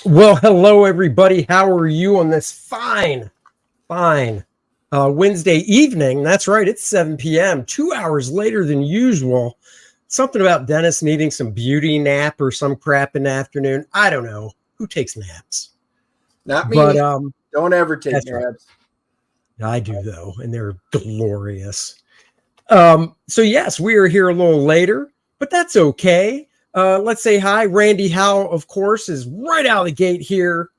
Well, hello, everybody. How are you on this fine Wednesday evening? That's right. It's 7 p.m., 2 hours later than usual. Something about Dennis needing some beauty nap or some crap in the afternoon. I don't know. Who takes naps? Not me. But don't ever take naps. Right. I do, though, and they're glorious. So, yes, we are here a little later, but that's okay. Let's say hi. Randy Howe, of course, is right out of the gate here.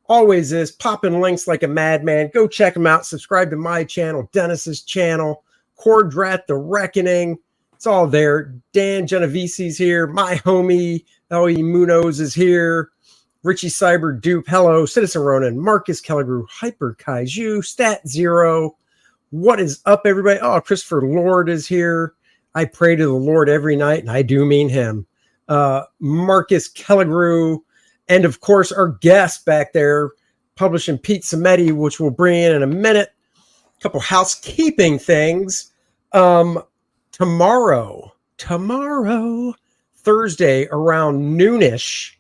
Always is popping links like a madman. Go check him out. Subscribe to my channel, Dennis's channel, Kor-Drath, The Reckoning. It's all there. Dan Geneviese's here. My homie, L.E. Munoz is here. Richie Cyber Dupe, hello. Citizen Ronan, Marcus Kelligrew, Hyper Kaiju, Stat Zero. What is up, everybody? Oh, Christopher Lord is here. I pray to the Lord every night, and I do mean him. Marcus Kelligrew, and of course our guest back there publishing Pete Simetti, which we'll bring in a minute. A couple housekeeping things. Tomorrow, Thursday around noonish,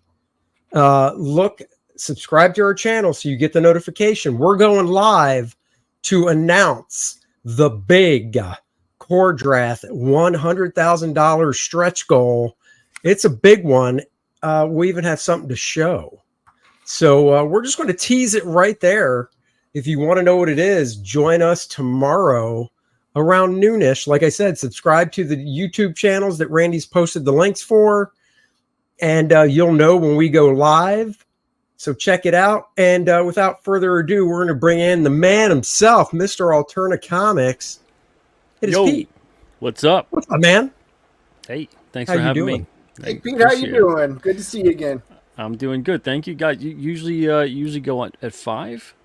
subscribe to our channel so you get the notification. We're going live to announce the big Kor-Drath $100,000 stretch goal. It's a big one. We even have something to show. So we're just going to tease it right there. If you want to know what it is, join us tomorrow around noonish. Like I said, subscribe to the YouTube channels that Randy's posted the links for, and you'll know when we go live. So check it out. And without further ado, we're going to bring in the man himself, Mr. ALTERNA Comics. It is Pete. What's up? What's up, man? Hey, thanks for having me. Hey, Pete, how you doing? Good to see you again. I'm doing good, thank you, guys. You usually go on at 5.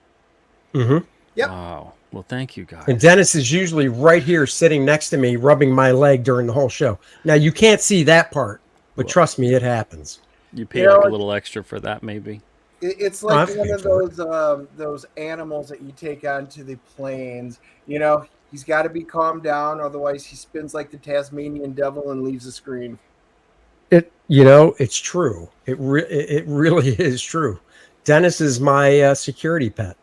Mm-hmm. Yep. Wow. Well, thank you, guys. And Dennis is usually right here, sitting next to me, rubbing my leg during the whole show. Now you can't see that part, but trust me, it happens. You pay like a little extra for that, maybe. It's like one of those animals that you take onto the plains. You know, he's got to be calmed down, otherwise he spins like the Tasmanian devil and leaves the screen. It's true. It really is true. Dennis is my security pet.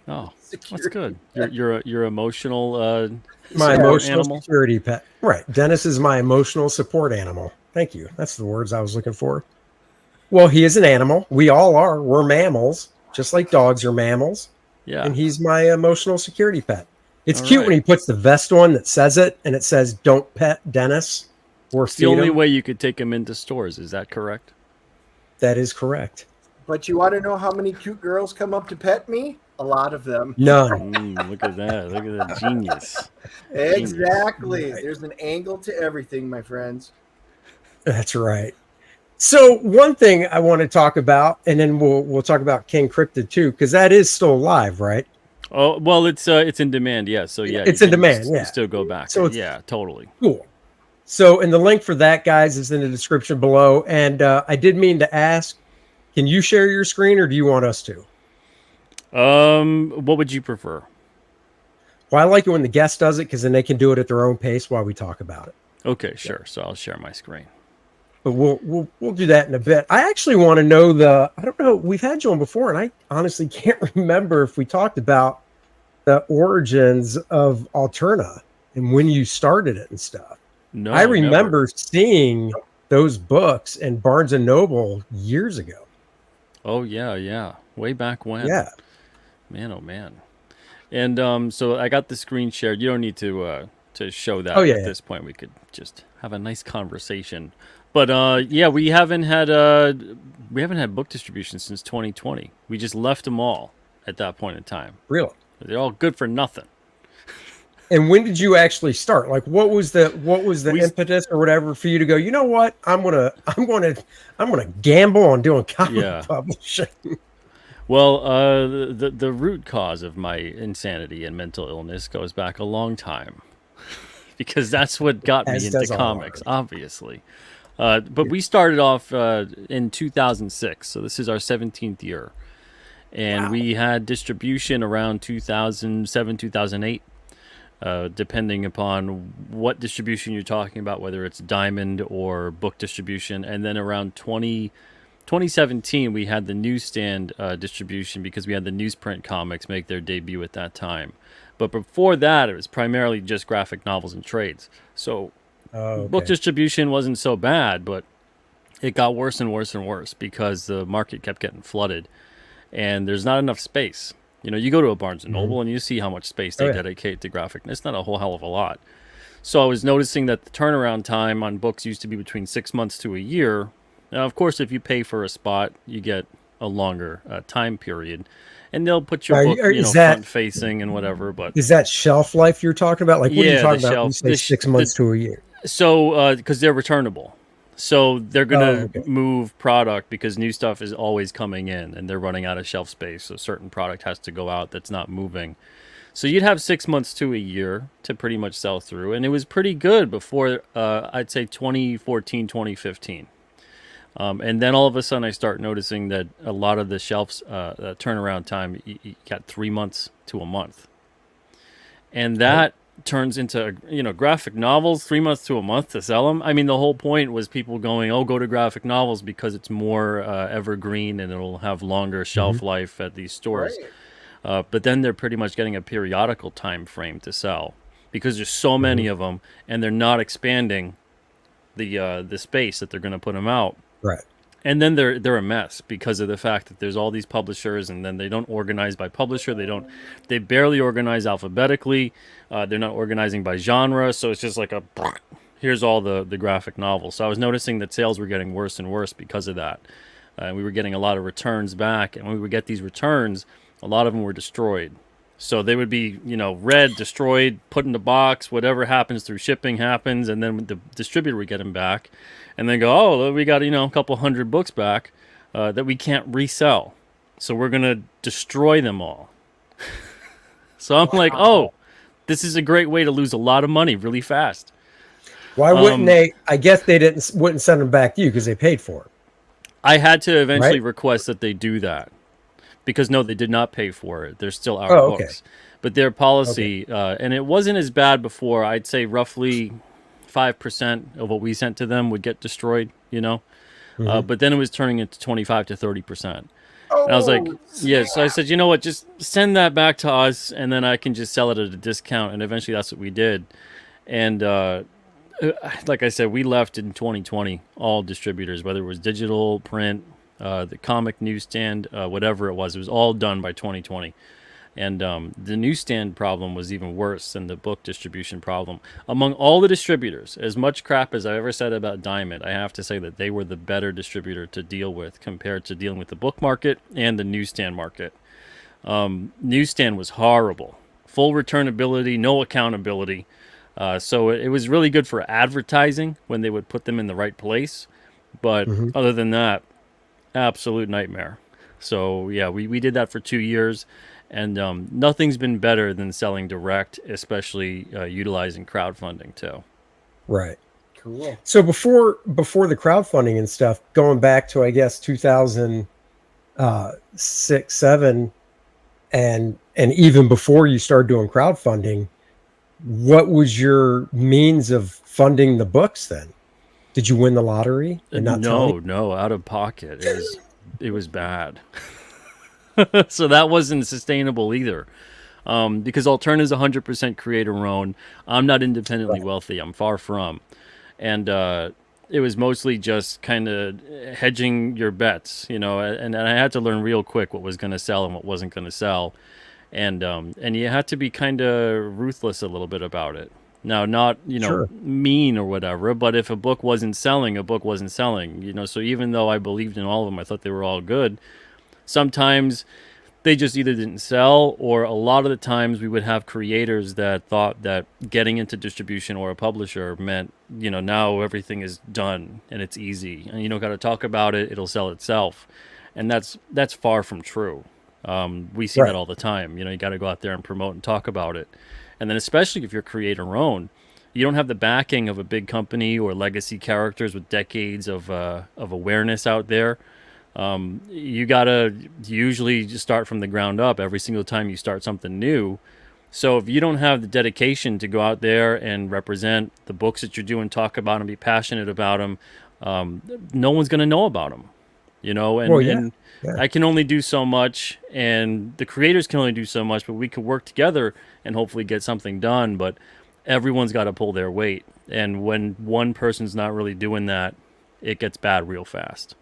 Oh, that's good. Your emotional my emotional animal? Security pet. Right. Dennis is my emotional support animal. Thank you. That's the words I was looking for. Well, he is an animal. We all are. We're mammals, just like dogs are mammals. Yeah. And he's my emotional security pet. It's cute when he puts the vest on that says it, and it says, "Don't pet Dennis." It's the only way you could take him into stores. Is that correct? That is correct. But you want to know how many cute girls come up to pet me? A lot of them. None. Look at that. Look at that genius. Exactly. Genius. There's an angle to everything, my friends. That's right. So one thing I want to talk about, and then we'll talk about King Cryptid too, because that is still alive, right? Oh, well, it's in demand, yeah. So yeah, it's in demand. Yeah, still go back. So yeah, totally cool. So, and the link for that, guys, is in the description below. And I did mean to ask, can you share your screen, or do you want us to? What would you prefer? Well, I like it when the guest does it, because then they can do it at their own pace while we talk about it. Okay, sure. So I'll share my screen. But we'll do that in a bit. I actually want to know I don't know, we've had you on before, and I honestly can't remember if we talked about the origins of ALTERNA and when you started it and stuff. No, I remember seeing those books in Barnes and Noble years ago. Oh yeah, way back when. Yeah, man, oh man. And so I got the screen shared. You don't need to show that at this point. We could just have a nice conversation. But yeah, we haven't had book distribution since 2020. We just left them all at that point in time. Really? They're all good for nothing. And when did you actually start? Like, what was the impetus or whatever for you to go, you know what? I'm gonna gamble on doing comic publishing. Well, the root cause of my insanity and mental illness goes back a long time, because that's what got me into comics, obviously. But we started off in 2006, so this is our 17th year, and we had distribution around 2007, 2008. Depending upon what distribution you're talking about, whether it's diamond or book distribution. And then around 2017, we had the newsstand distribution because we had the newsprint comics make their debut at that time. But before that, it was primarily just graphic novels and trades. So book distribution wasn't so bad, but it got worse and worse and worse because the market kept getting flooded and there's not enough space. You know, you go to a Barnes & Noble and you see how much space they dedicate to graphic. It's not a whole hell of a lot. So I was noticing that the turnaround time on books used to be between 6 months to a year. Now, of course, if you pay for a spot, you get a longer time period. And they'll put your book, front-facing and whatever. But is that shelf life you're talking about? Like, what are you talking about when you say 6 months to a year? So, because they're returnable. So they're going to move product because new stuff is always coming in and they're running out of shelf space. So certain product has to go out that's not moving. So you'd have 6 months to a year to pretty much sell through. And it was pretty good before, I'd say 2014, 2015. And then all of a sudden I start noticing that a lot of the shelves turnaround time, you got 3 months to a month. And that turns into, graphic novels, 3 months to a month to sell them. I mean, the whole point was people going, go to graphic novels because it's more evergreen and it'll have longer shelf life at these stores. Right. But then they're pretty much getting a periodical time frame to sell because there's so many of them and they're not expanding the space that they're going to put them out. Right. And then they're a mess because of the fact that there's all these publishers and then they don't organize by publisher. They barely organize alphabetically. They're not organizing by genre. So it's just like here's all the graphic novels. So I was noticing that sales were getting worse and worse because of that. We were getting a lot of returns back. And when we would get these returns, a lot of them were destroyed. So they would be, read, destroyed, put in the box, whatever happens through shipping happens. And then the distributor would get them back. And then go, we got, a couple hundred books back that we can't resell. So we're going to destroy them all. So I'm like, this is a great way to lose a lot of money really fast. Why wouldn't they? I guess they wouldn't send them back to you because they paid for it. I had to eventually request that they do that because, no, they did not pay for it. They're still our books. But their policy, and it wasn't as bad before, I'd say roughly 5% of what we sent to them would get destroyed, but then it was turning into 25 to 30%. And I was like, so I said, you know what, just send that back to us and then I can just sell it at a discount. And eventually that's what we did. And like I said, we left in 2020, all distributors, whether it was digital, print, the comic newsstand, whatever it was all done by 2020. And the newsstand problem was even worse than the book distribution problem. Among all the distributors, as much crap as I ever said about Diamond, I have to say that they were the better distributor to deal with compared to dealing with the book market and the newsstand market. Newsstand was horrible. Full returnability, no accountability. So it was really good for advertising when they would put them in the right place. But other than that, absolute nightmare. So, yeah, we did that for 2 years. And nothing's been better than selling direct, especially utilizing crowdfunding too. Right. Cool. So before the crowdfunding and stuff, going back to I guess 2006, 7, and even before you started doing crowdfunding, what was your means of funding the books then? Did you win the lottery? And No, out of pocket. It was bad. So that wasn't sustainable either, because ALTERNA is 100% creator-owned. I'm not independently wealthy. I'm far from. And it was mostly just kind of hedging your bets, and I had to learn real quick what was going to sell and what wasn't going to sell. And you had to be kind of ruthless a little bit about it. Now, not, mean or whatever, but if a book wasn't selling, a book wasn't selling, So even though I believed in all of them, I thought they were all good. Sometimes they just either didn't sell, or a lot of the times we would have creators that thought that getting into distribution or a publisher meant, now everything is done and it's easy and you don't got to talk about it. It'll sell itself. And that's far from true. We see that all the time. You got to go out there and promote and talk about it. And then especially if you're creator owned, you don't have the backing of a big company or legacy characters with decades of awareness out there. You gotta usually just start from the ground up every single time you start something new. So if you don't have the dedication to go out there and represent the books that you're doing, talk about them, be passionate about them, no one's going to know about them. you know, Well, yeah. and I can only do so much, and the creators can only do so much, but we could work together and hopefully get something done. But everyone's got to pull their weight, and when one person's not really doing that, it gets bad real fast.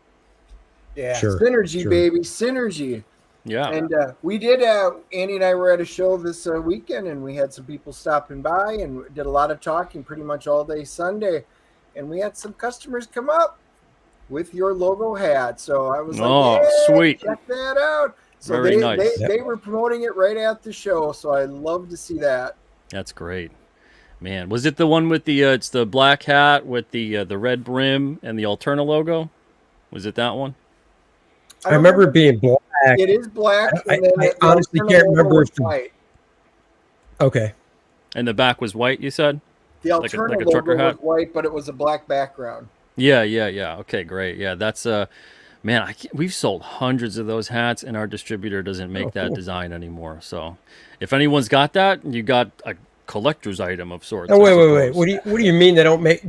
Yeah, synergy, baby, synergy. Yeah. And we did, Andy and I were at a show this weekend, and we had some people stopping by and did a lot of talking pretty much all day Sunday. And we had some customers come up with your logo hat. So I was like, hey, sweet. Check that out. So Very nice. They were promoting it right at the show. So I love to see that. That's great. Man, was it the one with the, it's the black hat with the red brim and the Alterna logo? Was it that one? I remember it being black. It is black. I honestly can't remember if white. Okay. And the back was white, you said? The Alterna logo was white, but it was a black background. Yeah. Okay, great. Yeah, that's man, we've sold hundreds of those hats, and our distributor doesn't make that design anymore. So, if anyone's got that, you got a collector's item of sorts. Oh wait. What do you mean they don't make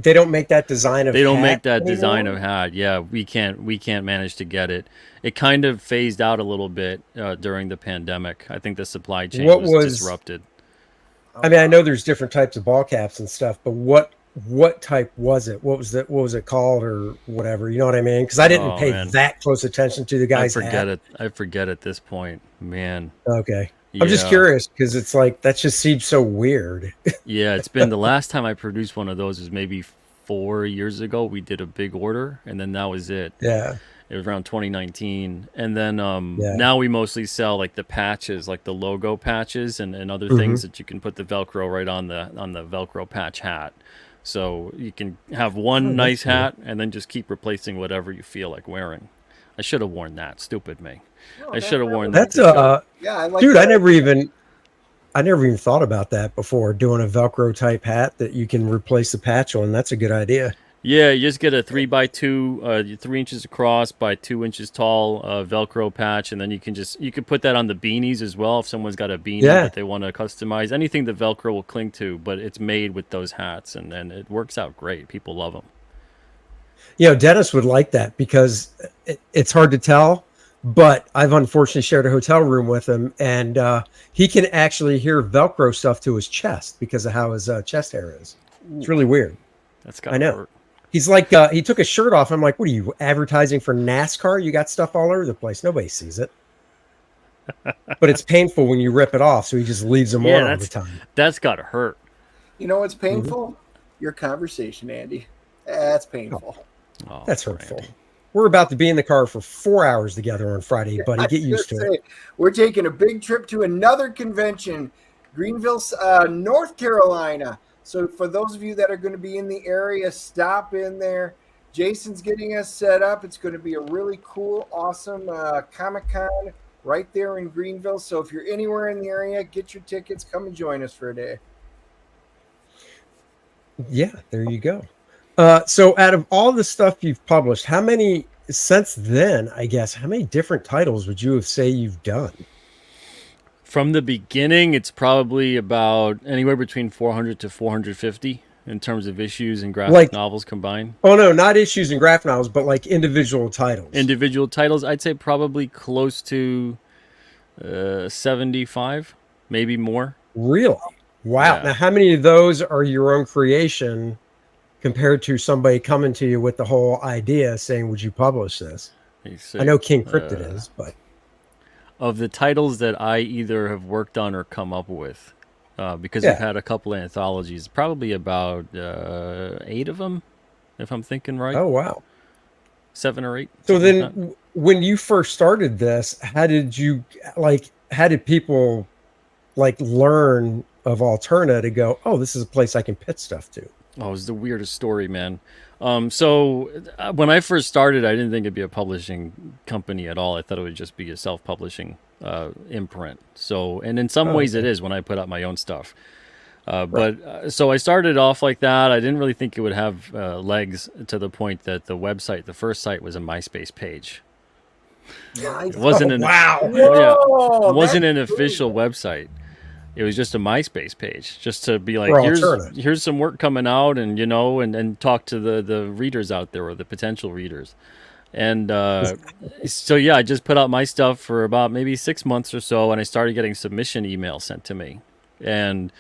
that design of? They don't make that anymore? Design of hat. Yeah, we can't manage to get it. It kind of phased out a little bit during the pandemic. I think the supply chain was disrupted. I mean, I know there's different types of ball caps and stuff, but what type was it? What was it called or whatever? You know what I mean? Because I didn't pay that close attention to the guy's hat. I forget at this point, man. Okay. I'm just curious because it's like that just seems so weird. Yeah, it's been the last time I produced one of those was maybe 4 years ago. We did a big order, and then that was it. Yeah. It was around 2019. And then now we mostly sell like the patches, like the logo patches and other things that you can put the Velcro right on the Velcro patch hat. So you can have one nice hat and then just keep replacing whatever you feel like wearing. I should have worn that. Stupid me. I should have worn that. Yeah, I like dude, that. I never even thought about that before, doing a Velcro type hat that you can replace the patch on. That's a good idea. Yeah, you just get a 3x2, 3 inches across by 2 inches tall Velcro patch, and then you can put that on the beanies as well if someone's got a beanie that they want to customize. Anything that Velcro will cling to, but it's made with those hats, and it works out great. People love them. You know, Dennis would like that because it's hard to tell, but I've unfortunately shared a hotel room with him, and he can actually hear Velcro stuff to his chest because of how his chest hair is. It's really weird. That's got to hurt. He's like, he took his shirt off. I'm like, what are you advertising for NASCAR? You got stuff all over the place. Nobody sees it. But it's painful when you rip it off. So he just leaves them on all the time. That's got to hurt. You know what's painful? Your conversation, Andy. That's painful. Oh, that's hurtful. Andy. We're about to be in the car for 4 hours together on Friday, buddy. Get used to it. We're taking a big trip to another convention, Greenville, North Carolina. So for those of you that are going to be in the area, stop in there. Jason's getting us set up. It's going to be a really cool, awesome Comic-Con right there in Greenville. So if you're anywhere in the area, get your tickets. Come and join us for a day. Yeah, there you go. So out of all the stuff you've published, how many since then, I guess, how many different titles would you say you've done? From the beginning, it's probably about anywhere between 400 to 450 in terms of issues and graphic novels combined. Oh, no, not issues and graphic novels, but like individual titles. Individual titles, I'd say probably close to 75, maybe more. Really? Wow. Yeah. Now, how many of those are your own creation compared to somebody coming to you with the whole idea saying, would you publish this? I know King Cryptid is, but... Of the titles that I either have worked on or come up with, because we've had a couple of anthologies, probably about 8 of them, if I'm thinking right. Oh, wow. 7 or 8. So then when you first started this, how did people learn of Alterna to go, oh, this is a place I can pitch stuff to? Oh, it was the weirdest story, man. So when I first started, I didn't think it'd be a publishing company at all. I thought it would just be a self-publishing imprint. So, and in some ways it is when I put out my own stuff. But so I started off like that. I didn't really think it would have legs to the point that the first site was a MySpace page. It wasn't an official website. It was just a MySpace page, just to be like, here's some work coming out, and and talk to the readers out there or the potential readers. And so yeah, I just put out my stuff for about maybe 6 months or so, and I started getting submission emails sent to me. And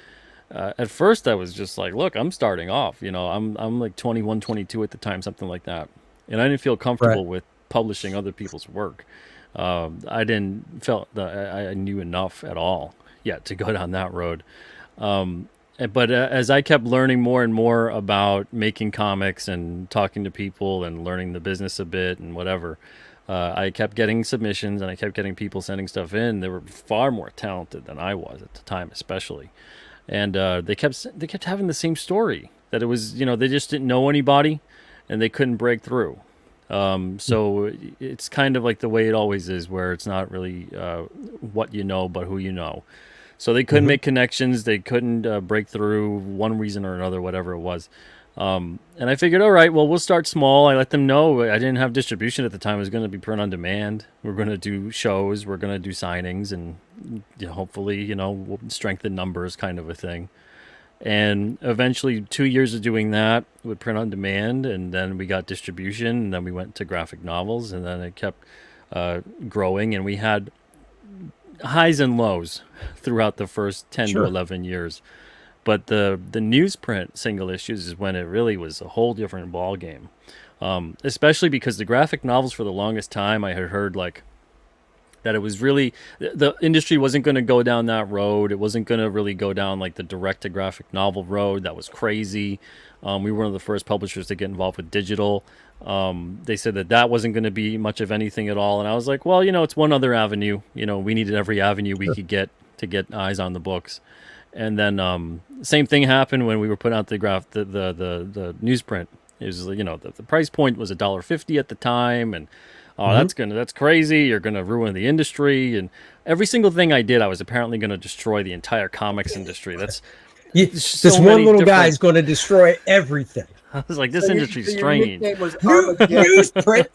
at first I was just like, look, I'm starting off, I'm like 21, 22 at the time, something like that. And I didn't feel comfortable with publishing other people's work. I didn't felt that I knew enough at all yet to go down that road. But as I kept learning more and more about making comics and talking to people and learning the business a bit and whatever, I kept getting submissions and I kept getting people sending stuff in. They were far more talented than I was at the time, especially. And they kept having the same story, that it was, they just didn't know anybody and they couldn't break through. So it's kind of like the way it always is, where it's not really what you know, but who you know. So they couldn't make connections. They couldn't break through, one reason or another, whatever it was. And I figured, all right, well, we'll start small. I let them know I didn't have distribution at the time. It was going to be print on demand. We're going to do shows. We're going to do signings, and hopefully, we'll strengthen numbers, kind of a thing. And eventually 2 years of doing that with print on demand, and then we got distribution, and then we went to graphic novels, and then it kept growing, and we had highs and lows throughout the first 10 to 11 years. But the newsprint single issues is when it really was a whole different ball game. Especially because the graphic novels, for the longest time, I had heard like that it was really, the industry wasn't going to go down that road. It wasn't going to really go down like the direct to graphic novel road. That was crazy. We were one of the first publishers to get involved with digital. They said that wasn't going to be much of anything at all. And I was like, well, it's one other avenue. We needed every avenue we could get to get eyes on the books. And then same thing happened when we were putting out the newsprint. It was, the price point was $1.50 at the time, and that's crazy. You're gonna ruin the industry. And every single thing I did, I was apparently gonna destroy the entire comics industry. This one little guy is going to destroy everything. I was like, this industry's strange. Newsprint,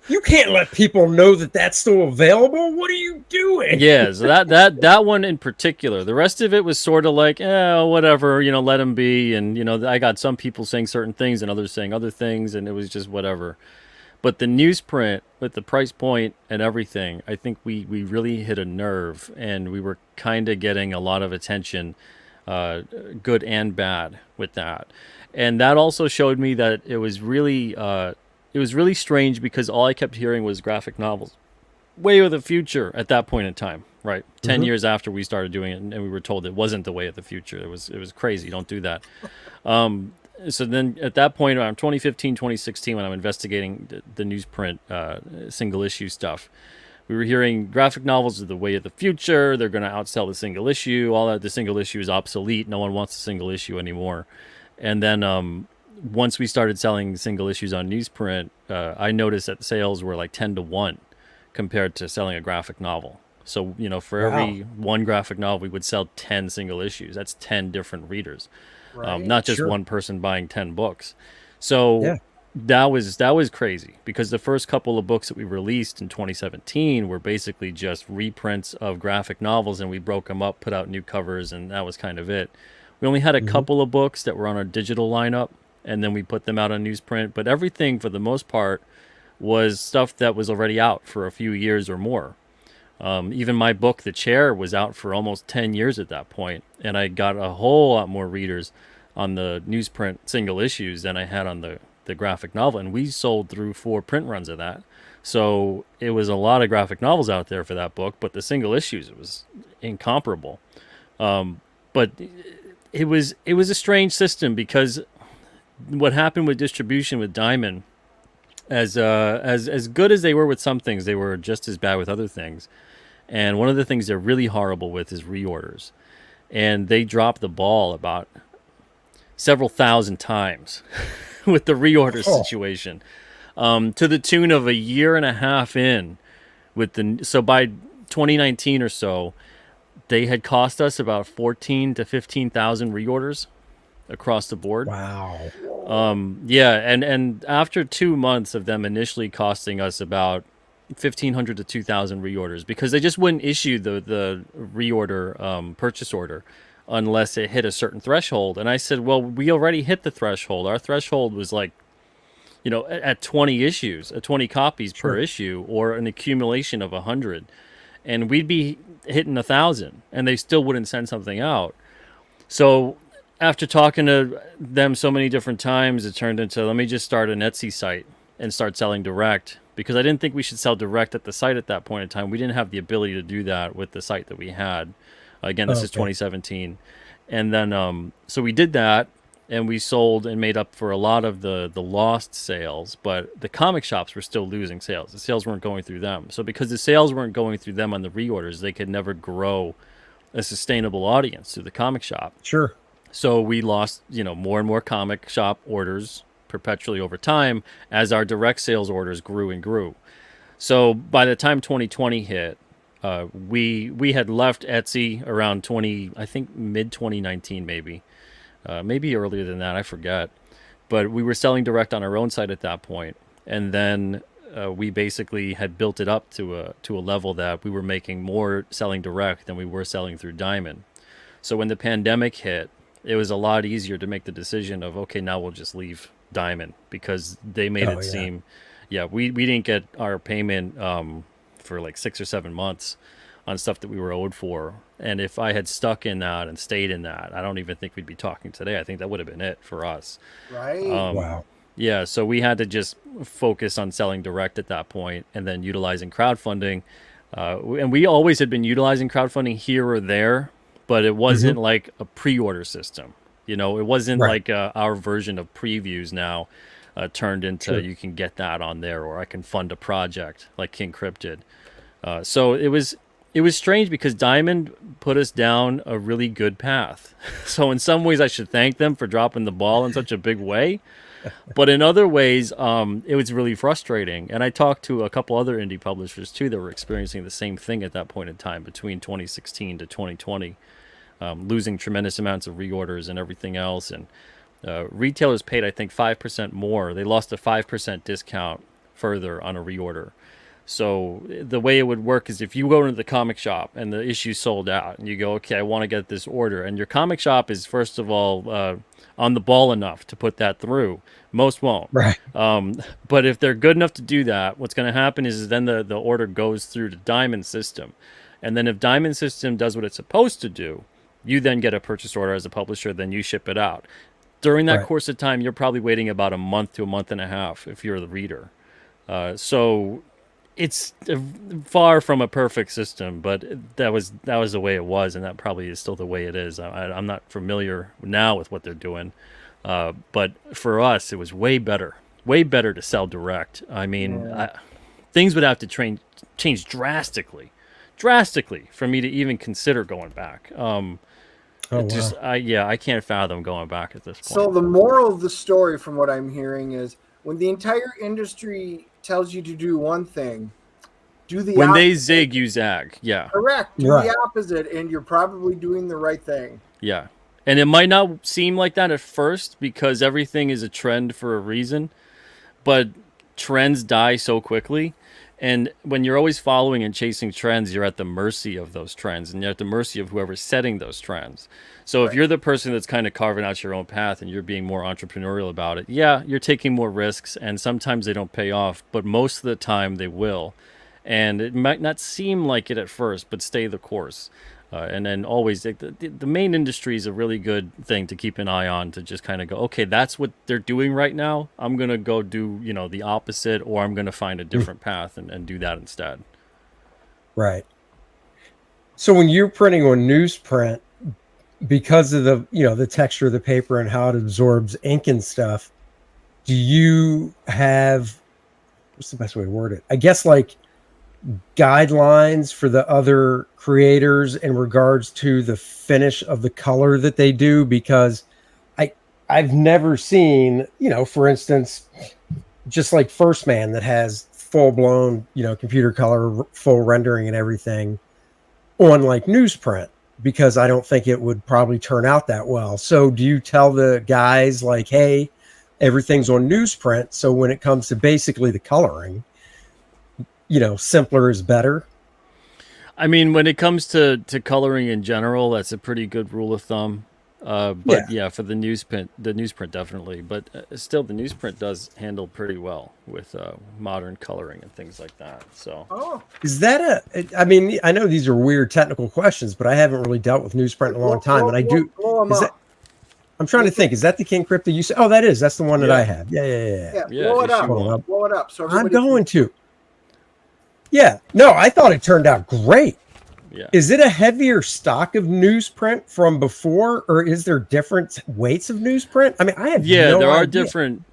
you can't let people know that that's still available. What are you doing? Yeah, so that one in particular. The rest of it was sort of like, whatever, let them be. And, I got some people saying certain things and others saying other things, and it was just whatever. But the newsprint, with the price point and everything, I think we really hit a nerve, and we were kind of getting a lot of attention, good and bad, with that. And that also showed me that it was really strange, because all I kept hearing was graphic novels. Way of the future at that point in time, right? 10 years after we started doing it, and we were told it wasn't the way of the future. It was crazy. Don't do that. So then at that point, around 2015, 2016, when I'm investigating the newsprint single issue stuff, we were hearing graphic novels are the way of the future. They're going to outsell the single issue. All that, the single issue is obsolete. No one wants a single issue anymore. And then once we started selling single issues on newsprint, I noticed that sales were like 10 to 1 compared to selling a graphic novel. So, for every one graphic novel, we would sell 10 single issues. That's 10 different readers, not just one person buying 10 books. So that was crazy, because the first couple of books that we released in 2017 were basically just reprints of graphic novels, and we broke them up, put out new covers, and that was kind of it. We only had a couple of books that were on our digital lineup, and then we put them out on newsprint. But everything, for the most part, was stuff that was already out for a few years or more. Even my book, The Chair, was out for almost 10 years at that point, and I got a whole lot more readers on the newsprint single issues than I had on the graphic novel, and we sold through 4 print runs of that. So it was a lot of graphic novels out there for that book, but the single issues, it was incomparable. But it was a strange system, because what happened with distribution with Diamond, as good as they were with some things, they were just as bad with other things. And one of the things they're really horrible with is reorders. And they dropped the ball about several thousand times with the reorder situation, to the tune of a year and a half in. So by 2019 or so, they had cost us about 14 to 15,000 reorders across the board. Wow. And after 2 months of them initially costing us about 1,500 to 2,000 reorders, because they just wouldn't issue the reorder purchase order unless it hit a certain threshold. And I said, well, we already hit the threshold. Our threshold was like at 20 issues, 20 copies Sure. per issue, or an accumulation of 100, and we'd be hitting 1,000, and they still wouldn't send something out. So after talking to them so many different times, it turned into, let me just start an Etsy site and start selling direct, because I didn't think we should sell direct at the site at that point in time. We didn't have the ability to do that with the site that we had. Again, this is 2017. And then, so we did that, and we sold and made up for a lot of the lost sales, but the comic shops were still losing sales. The sales weren't going through them. So because the sales weren't going through them on the reorders, they could never grow a sustainable audience through the comic shop. Sure. So we lost, more and more comic shop orders perpetually over time as our direct sales orders grew and grew. So by the time 2020 hit, we had left Etsy around mid 2019, maybe earlier than that, I forget. But we were selling direct on our own site at that point, and then we basically had built it up to a level that we were making more selling direct than we were selling through Diamond. So when the pandemic hit, it was a lot easier to make the decision of, okay, now we'll just leave Diamond, because they made it seem, we didn't get our payment for like 6 or 7 months on stuff that we were owed for. And if I had stuck in that and stayed in that, I don't even think we'd be talking today. I think that would have been it for us. Right. Wow. Yeah, so we had to just focus on selling direct at that point, and then utilizing crowdfunding. And we always had been utilizing crowdfunding here or there, but it wasn't like a pre-order system. It wasn't like our version of previews now turned into you can get that on there, or I can fund a project like King Cryptid. So it was strange, because Diamond put us down a really good path. So in some ways I should thank them for dropping the ball in such a big way. But in other ways, it was really frustrating. And I talked to a couple other indie publishers too that were experiencing the same thing at that point in time, between 2016 to 2020, losing tremendous amounts of reorders and everything else. And retailers paid, I think, 5% more. They lost a 5% discount further on a reorder. So the way it would work is, if you go into the comic shop and the issue sold out, and you go, okay, I want to get this order, and your comic shop is, first of all, on the ball enough to put that through. Most won't. Right. But if they're good enough to do that, what's going to happen is then the order goes through the Diamond system. And then if Diamond system does what it's supposed to do, you then get a purchase order as a publisher, then you ship it out. During that course of time, you're probably waiting about a month to a month and a half if you're the reader. So it's far from a perfect system, but that was the way it was, and that probably is still the way it is. I'm not familiar now with what they're doing, but for us, it was way better to sell direct. I mean, things would have to change drastically for me to even consider going back. I can't fathom going back at this point. So the moral of the story, from what I'm hearing, is when the entire industry tells you to do one thing, do the when opposite. they zig, you zag. Yeah. Correct. Do the opposite, and you're probably doing the right thing. Yeah. And it might not seem like that at first, because everything is a trend for a reason, but trends die so quickly. And when you're always following and chasing trends, you're at the mercy of those trends, and you're at the mercy of whoever's setting those trends. So if you're the person that's kind of carving out your own path and you're being more entrepreneurial about it, you're taking more risks, and sometimes they don't pay off, but most of the time they will. And it might not seem like it at first, but stay the course. And then always, the main industry is a really good thing to keep an eye on, to just kind of go, okay, that's what they're doing right now. I'm going to go do, the opposite, or I'm going to find a different path and do that instead. Right. So when you're printing on newsprint, because of the texture of the paper and how it absorbs ink and stuff, do you have, what's the best way to word it? I guess like guidelines for the other creators in regards to the finish of the color that they do? Because I've never seen, for instance, just like First Man that has full blown, computer color, full rendering and everything on like newsprint, because I don't think it would probably turn out that well. So do you tell the guys like, hey, everything's on newsprint, so when it comes to basically the coloring, simpler is better? I mean, when it comes to coloring in general, that's a pretty good rule of thumb. But yeah, for the newsprint definitely. But still, the newsprint does handle pretty well with modern coloring and things like that. So, is that I mean, I know these are weird technical questions, but I haven't really dealt with newsprint in a long time, and I do. I'm trying to think. Is that the King Cryptid you said? Oh, that is. That's the one that I have. Yeah. Blow it up. Blow it up. So I'm going to. Yeah. No, I thought it turned out great. Yeah. Is it a heavier stock of newsprint from before, or is there different weights of newsprint? I mean, I have no idea.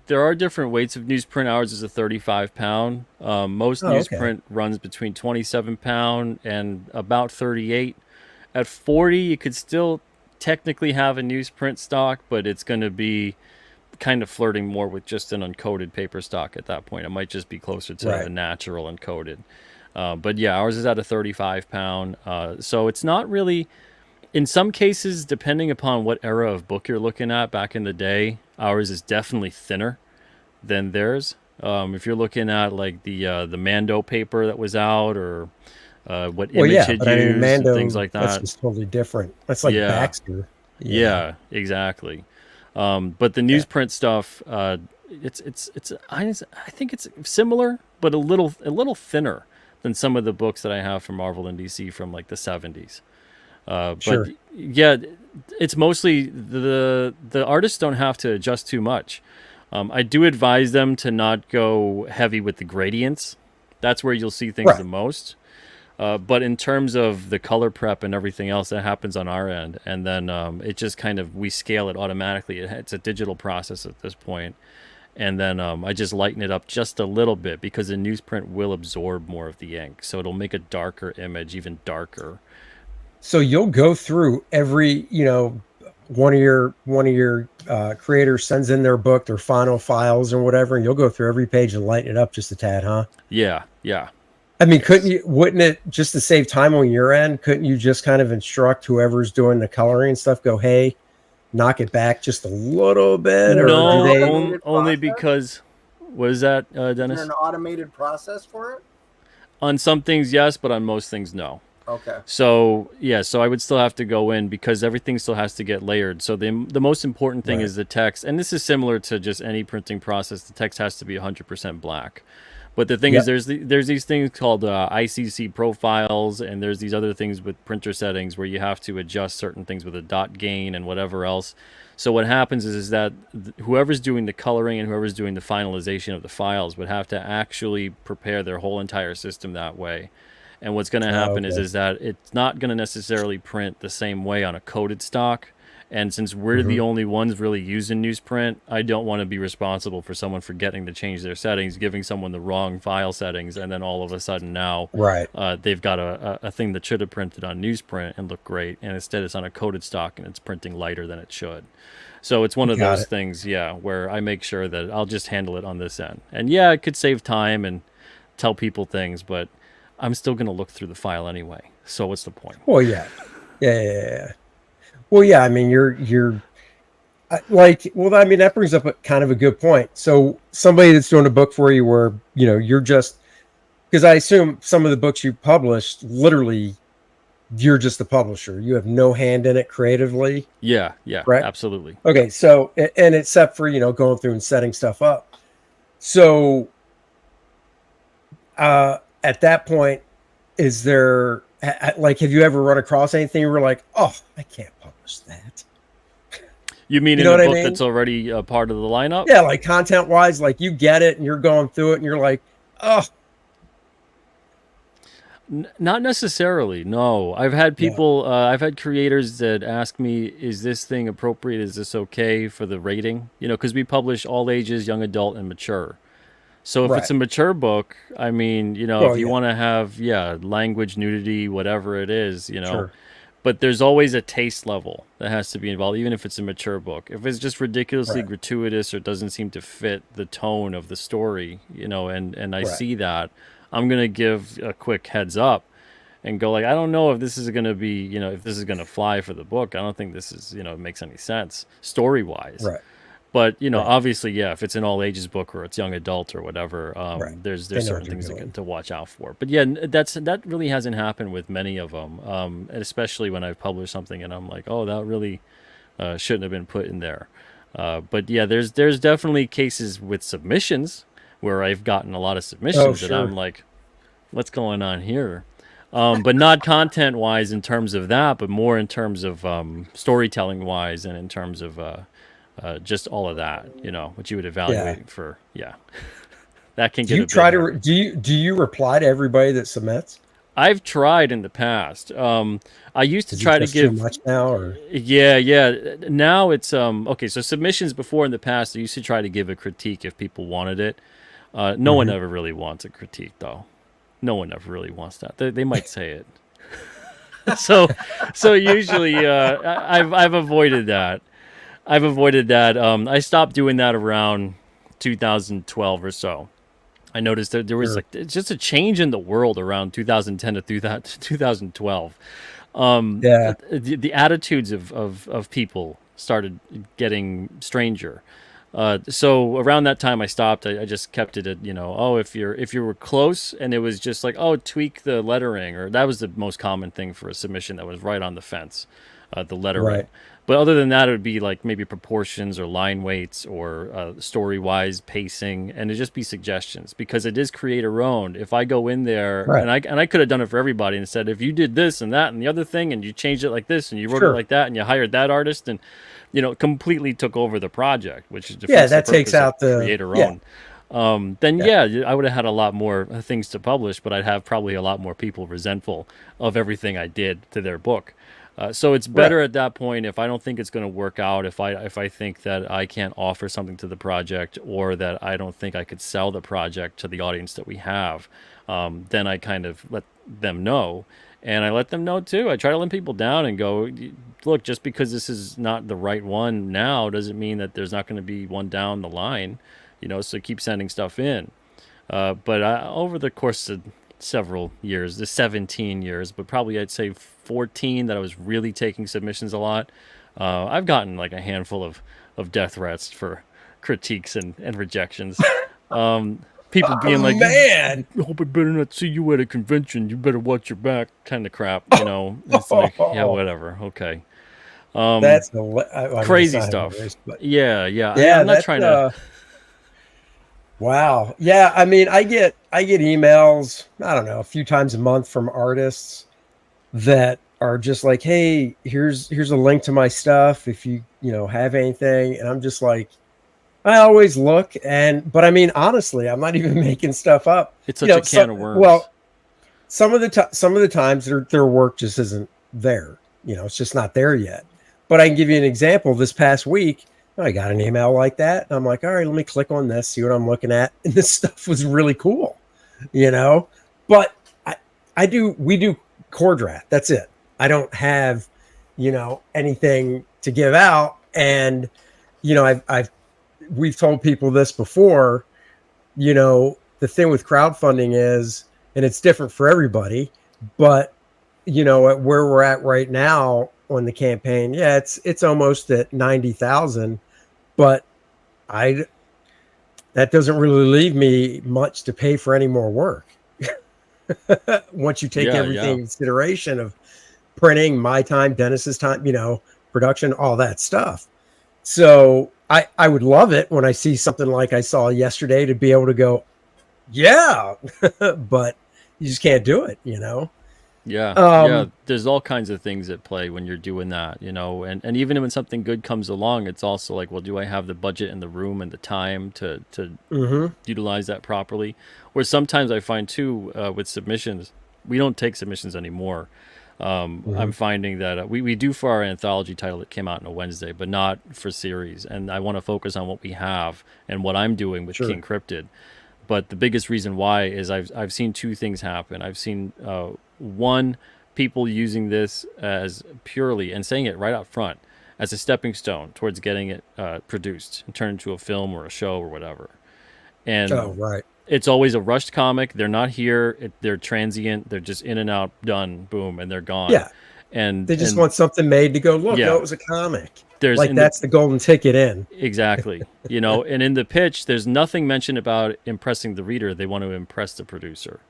There are different weights of newsprint. Ours is a 35 pound. Most newsprint runs between 27 pound and about 38. At 40, you could still technically have a newsprint stock, but it's going to be kind of flirting more with just an uncoated paper stock at that point. It might just be closer to the natural uncoated. But yeah, ours is at a 35 pound. So it's not really, in some cases, depending upon what era of book you're looking at back in the day, ours is definitely thinner than theirs. If you're looking at like the Mando paper that was out, or what Image had used, Mando, and things like that. That's just totally different. That's like Baxter. Yeah, exactly. But the newsprint stuff, I think it's similar, but a little thinner than some of the books that I have from Marvel and DC from like the 70s. But yeah, it's mostly the artists don't have to adjust too much. I do advise them to not go heavy with the gradients. That's where you'll see things the most. But in terms of the color prep and everything else, that happens on our end. And then it just kind of, we scale it automatically. It's a digital process at this point. And then I just lighten it up just a little bit, because the newsprint will absorb more of the ink. So it'll make a darker image even darker. So you'll go through every, one of your creators sends in their book, their final files or whatever, and you'll go through every page and lighten it up just a tad, huh? Yeah. I mean, wouldn't it, just to save time on your end, couldn't you just kind of instruct whoever's doing the coloring and stuff, go, hey, knock it back just a little bit? Or no, only because, what is that, Dennis? Is there an automated process for it? On some things, yes, but on most things, no. Okay. So, yeah, so I would still have to go in, because everything still has to get layered. So the most important thing is the text, and this is similar to just any printing process. The text has to be 100% black. But the thing is, there's these things called ICC profiles, and there's these other things with printer settings where you have to adjust certain things with a dot gain and whatever else. So what happens is that whoever's doing the coloring and whoever's doing the finalization of the files would have to actually prepare their whole entire system that way. And what's going to happen is that it's not going to necessarily print the same way on a coated stock. And since we're the only ones really using newsprint, I don't want to be responsible for someone forgetting to change their settings, giving someone the wrong file settings, and then all of a sudden now they've got a thing that should have printed on newsprint and looked great, and instead it's on a coated stock and it's printing lighter than it should. So it's one of those things, where I make sure that I'll just handle it on this end. And yeah, it could save time and tell people things, but I'm still going to look through the file anyway. So what's the point? Well, yeah. Well, yeah, I mean, you're like, well, I mean, that brings up kind of a good point. So somebody that's doing a book for you where, you're just, because I assume some of the books you published, literally, you're just the publisher. You have no hand in it creatively. Yeah, right? Absolutely. Okay, so, and except for, going through and setting stuff up. So at that point, is there, like, have you ever run across anything where you're like, oh, I can't publish that? You mean in a book that's already a part of the lineup? Yeah, like content-wise, like you get it and you're going through it and you're like, oh. Not necessarily, no. I've had people, I've had creators that ask me, is this thing appropriate? Is this okay for the rating? Because we publish all ages, young adult, and mature. So if it's a mature book, I mean, if you want to have, language, nudity, whatever it is, but there's always a taste level that has to be involved, even if it's a mature book. If it's just ridiculously gratuitous or doesn't seem to fit the tone of the story, and I see that, I'm going to give a quick heads up and go like, I don't know if this is going to be, if this is going to fly for the book. I don't think this is, makes any sense story-wise. Right. But, obviously, if it's an all ages book or it's young adult or whatever, there's certain things to watch out for. But that really hasn't happened with many of them, and especially when I've published something and I'm like, oh, that shouldn't have been put in there. But yeah, there's definitely cases with submissions where I've gotten a lot of submissions that I'm like, what's going on here? But not content wise in terms of that, but more in terms of storytelling wise and in terms of just all of that, what you would evaluate for. Yeah. That can get do you reply to everybody that submits? I've tried in the past. I used to try to give too much now, or yeah. Now it's okay. So submissions before in the past, I used to try to give a critique if people wanted it. No one ever really wants a critique, though. No one ever really wants that. They might say it. so usually I've avoided that. I stopped doing that around 2012 or so. I noticed that there was it's just a change in the world around 2010 to 2012. The attitudes of people started getting stranger. So around that time I stopped. I just kept it at, if you were close and it was just like, tweak the lettering, or that was the most common thing for a submission that was right on the fence, the lettering. Right. But other than that, it would be like maybe proportions or line weights or story-wise pacing, and it'd just be suggestions, because it is creator owned. If I go in there, and I could have done it for everybody and said, if you did this and that and the other thing, and you changed it like this and you wrote it like that and you hired that artist and completely took over the project, which is that takes out the creator owned. Then I would have had a lot more things to publish, but I'd have probably a lot more people resentful of everything I did to their book. So it's better at that point, if I don't think it's going to work out, if I think that I can't offer something to the project, or that I don't think I could sell the project to the audience that we have, then I kind of let them know. And I let them know too. I try to let people down and go, look, just because this is not the right one now doesn't mean that there's not going to be one down the line, so keep sending stuff in. But over the course of several years, the 17 years, but probably I'd say 14 that I was really taking submissions a lot, I've gotten like a handful of death threats for critiques and rejections. People being like, man, I hope I better not see you at a convention, you better watch your back, kind of crap. It's like, yeah, whatever, okay. That's crazy stuff. Yeah, I'm not trying to. Wow. Yeah. I mean, I get emails, I don't know, a few times a month from artists that are just like, hey, here's a link to my stuff if you have anything. And I'm just like, I always look, but I mean, honestly, I'm not even making stuff up. It's such a can of worms. Well, some of the times their work just isn't there. It's just not there yet. But I can give you an example. This past week, I got an email like that. And I'm like, all right, let me click on this, see what I'm looking at. And this stuff was really cool, but we do Kor-Drath. That's it. I don't have, anything to give out. And, we've told people this before, the thing with crowdfunding is, and it's different for everybody, but, at where we're at right now on the campaign, it's almost at 90,000. But that doesn't really leave me much to pay for any more work. Once you take everything in consideration of printing, my time, Dennis's time, production, all that stuff. So I would love it when I see something like I saw yesterday to be able to go, yeah, but you just can't do it, Yeah, there's all kinds of things at play when you're doing that, and even when something good comes along, it's also like, well, do I have the budget and the room and the time to utilize that properly? Or sometimes I find too, with submissions, we don't take submissions anymore. I'm finding that we do for our anthology title that came out on a Wednesday, but not for series. And I want to focus on what we have and what I'm doing with King Cryptid. But the biggest reason why is I've seen two things happen. I've seen one, people using this as purely, and saying it right up front, as a stepping stone towards getting it produced and turned into a film or a show or whatever. And it's always a rushed comic. They're not here. They're transient. They're just in and out, done, boom, and they're gone. Yeah. And they just want something made to go, look, it was a comic. That's the golden ticket in. Exactly. And in the pitch, there's nothing mentioned about impressing the reader. They want to impress the producer.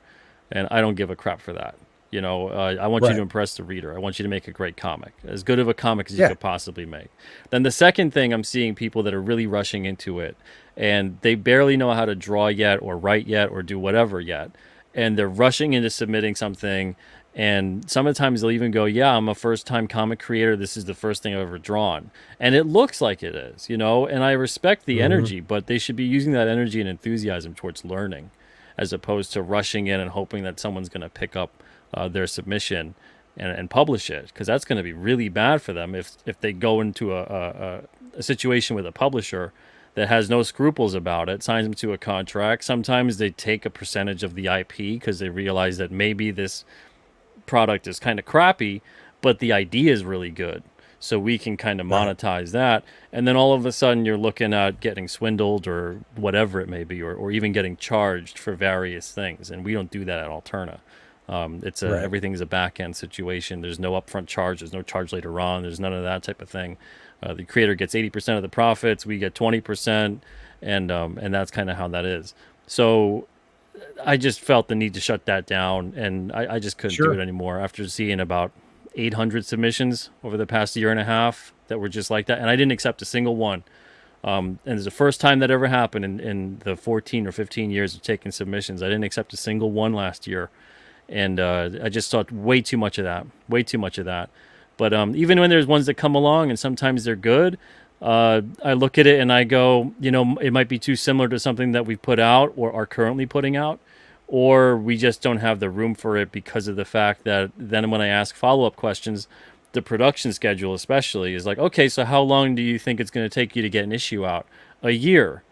And I don't give a crap for that. You know, I want you to impress the reader. I want you to make a great comic, as good of a comic as you could possibly make. Then the second thing, I'm seeing people that are really rushing into it, and they barely know how to draw yet, or write yet, or do whatever yet, and they're rushing into submitting something. And sometimes they'll even go, yeah, I'm a first-time comic creator. This is the first thing I've ever drawn. And it looks like it is, you know, and I respect the energy, but they should be using that energy and enthusiasm towards learning, as opposed to rushing in and hoping that someone's going to pick up their submission and publish it, because that's going to be really bad for them if they go into a situation with a publisher that has no scruples about it, signs them to a contract. Sometimes they take a percentage of the IP because they realize that maybe this product is kind of crappy, but the idea is really good, so we can kind of monetize that. And then all of a sudden you're looking at getting swindled or whatever it may be, or even getting charged for various things, and we don't do that at Alterna. It's everything's a back end situation. There's no upfront charge. There's no charge later on. There's none of that type of thing. The creator gets 80% of the profits. We get 20%, and that's kind of how that is. So I just felt the need to shut that down, and I just couldn't do it anymore after seeing about 800 submissions over the past year and a half that were just like that, and I didn't accept a single one. And it's the first time that ever happened in the 14 or 15 years of taking submissions. I didn't accept a single one last year. And I just thought way too much of that. But even when there's ones that come along and sometimes they're good, I look at it and I go, you know, it might be too similar to something that we've put out or are currently putting out, or we just don't have the room for it because of the fact that then when I ask follow-up questions, the production schedule especially is like, okay, so how long do you think it's going to take you to get an issue out? A year.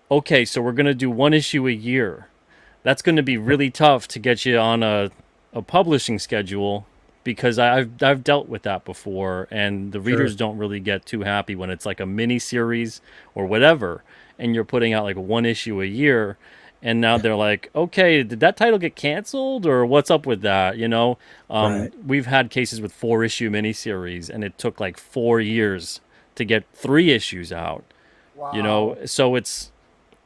Okay, so we're going to do one issue a year. That's going to be really tough to get you on a publishing schedule, because I've dealt with that before, and the readers don't really get too happy when it's like a mini series or whatever, and you're putting out like one issue a year, and now they're like, okay, did that title get canceled, or what's up with that? You know, we've had cases with 4-issue miniseries, and it took like 4 years to get 3 issues out. Wow. You know, so it's,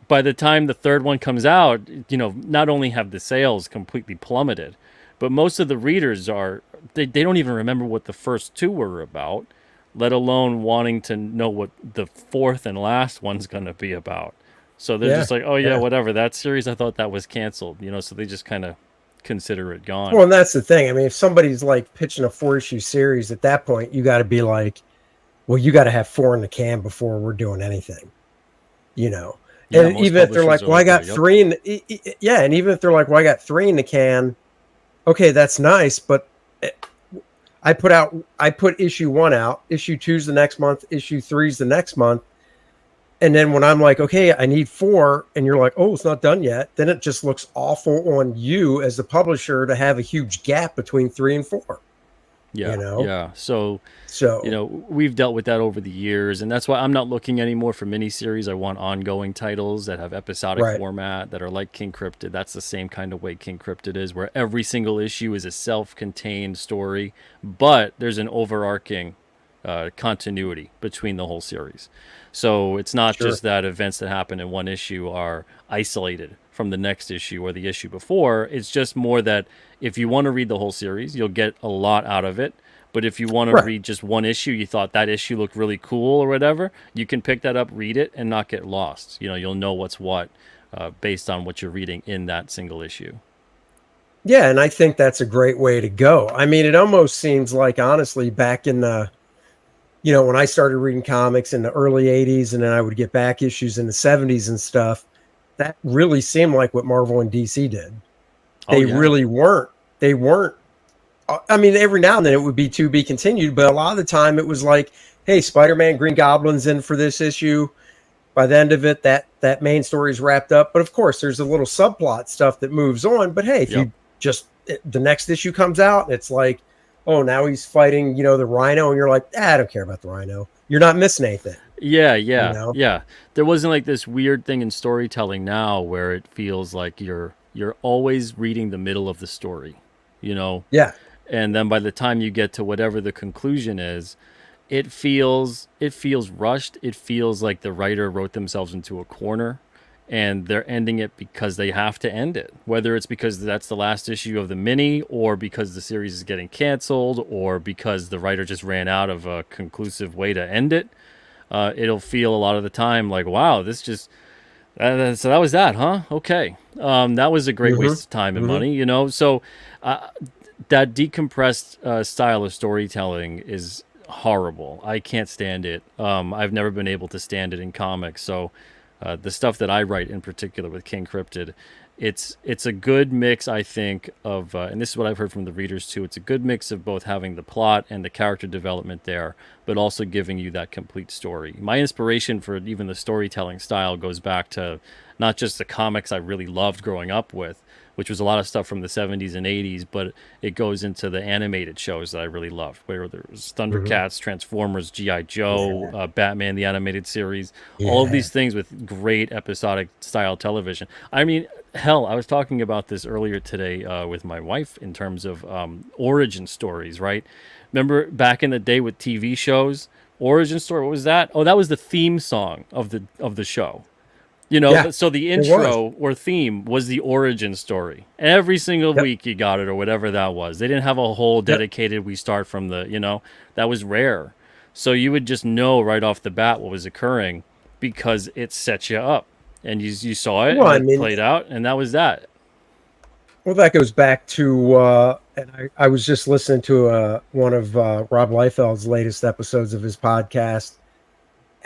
by the time the third one comes out, you know, not only have the sales completely plummeted, but most of the readers they don't even remember what the first 2 were about, let alone wanting to know what the fourth and last one's going to be about. So they're just like, oh yeah, whatever, that series, I thought that was canceled, you know, so they just kind of consider it gone. Well, and that's the thing. I mean, if somebody's like pitching a 4-issue series, at that point, you got to be like, well, you got to have 4 in the can before we're doing anything, you know. Yeah, and even if they're like, well, I got 3 in the, and even if they're like, well, I got 3 in the can, okay, that's nice, but I put issue 1 out, issue 2's the next month, issue 3's the next month, and then when I'm like, okay, I need 4, and you're like, oh, it's not done yet, then it just looks awful on you as the publisher to have a huge gap between 3 and 4. Yeah, you know? Yeah. So, you know, we've dealt with that over the years, and that's why I'm not looking anymore for miniseries. I want ongoing titles that have episodic format, that are like King Cryptid. That's the same kind of way King Cryptid is, where every single issue is a self-contained story, but there's an overarching continuity between the whole series. So it's not just that events that happen in one issue are isolated from the next issue or the issue before. It's just more that if you want to read the whole series, you'll get a lot out of it. But if you want to read just one issue, you thought that issue looked really cool or whatever, you can pick that up, read it, and not get lost. You know, you'll know what's what based on what you're reading in that single issue. Yeah, and I think that's a great way to go. I mean, it almost seems like, honestly, back in the, you know, when I started reading comics in the early 80s, and then I would get back issues in the 70s and stuff, that really seemed like what Marvel and DC did. They really weren't. They weren't. I mean, every now and then it would be to be continued, but a lot of the time it was like, hey, Spider-Man, Green Goblin's in for this issue. By the end of it, that main story is wrapped up. But of course, there's a little subplot stuff that moves on. But hey, if you just, the next issue comes out, it's like, oh, now he's fighting, you know, the Rhino, and you're like, I don't care about the Rhino. You're not missing anything. Yeah. You know? Yeah. There wasn't like this weird thing in storytelling now where it feels like you're always reading the middle of the story, you know? Yeah. And then by the time you get to whatever the conclusion is, it feels rushed. It feels like the writer wrote themselves into a corner, and they're ending it because they have to end it, whether it's because that's the last issue of the mini, or because the series is getting canceled, or because the writer just ran out of a conclusive way to end it. It'll feel a lot of the time like, wow, this just so that was that, huh? Okay, that was a great waste of time and money, you know. So that decompressed style of storytelling is horrible. I can't stand it. I've never been able to stand it in comics. So the stuff that I write in particular with King Cryptid, it's a good mix, I think, of and this is what I've heard from the readers too. It's a good mix of both having the plot and the character development there, but also giving you that complete story. My inspiration for even the storytelling style goes back to not just the comics I really loved growing up with, which was a lot of stuff from the 70s and 80s, but it goes into the animated shows that I really loved, where there was Thundercats, Transformers, G.I. Joe, Batman, the animated series, all of these things with great episodic style television. I mean, hell, I was talking about this earlier today with my wife in terms of origin stories, right? Remember back in the day with TV shows, origin story, what was that? Oh, that was the theme song of the show. You know, so the intro or theme was the origin story. Every single week you got it, or whatever that was. They didn't have a whole dedicated, we start from the, you know, that was rare. So you would just know right off the bat what was occurring because it set you up. And you saw it, and it played out, and that was that. Well, that goes back to, and I was just listening to one of Rob Liefeld's latest episodes of his podcast,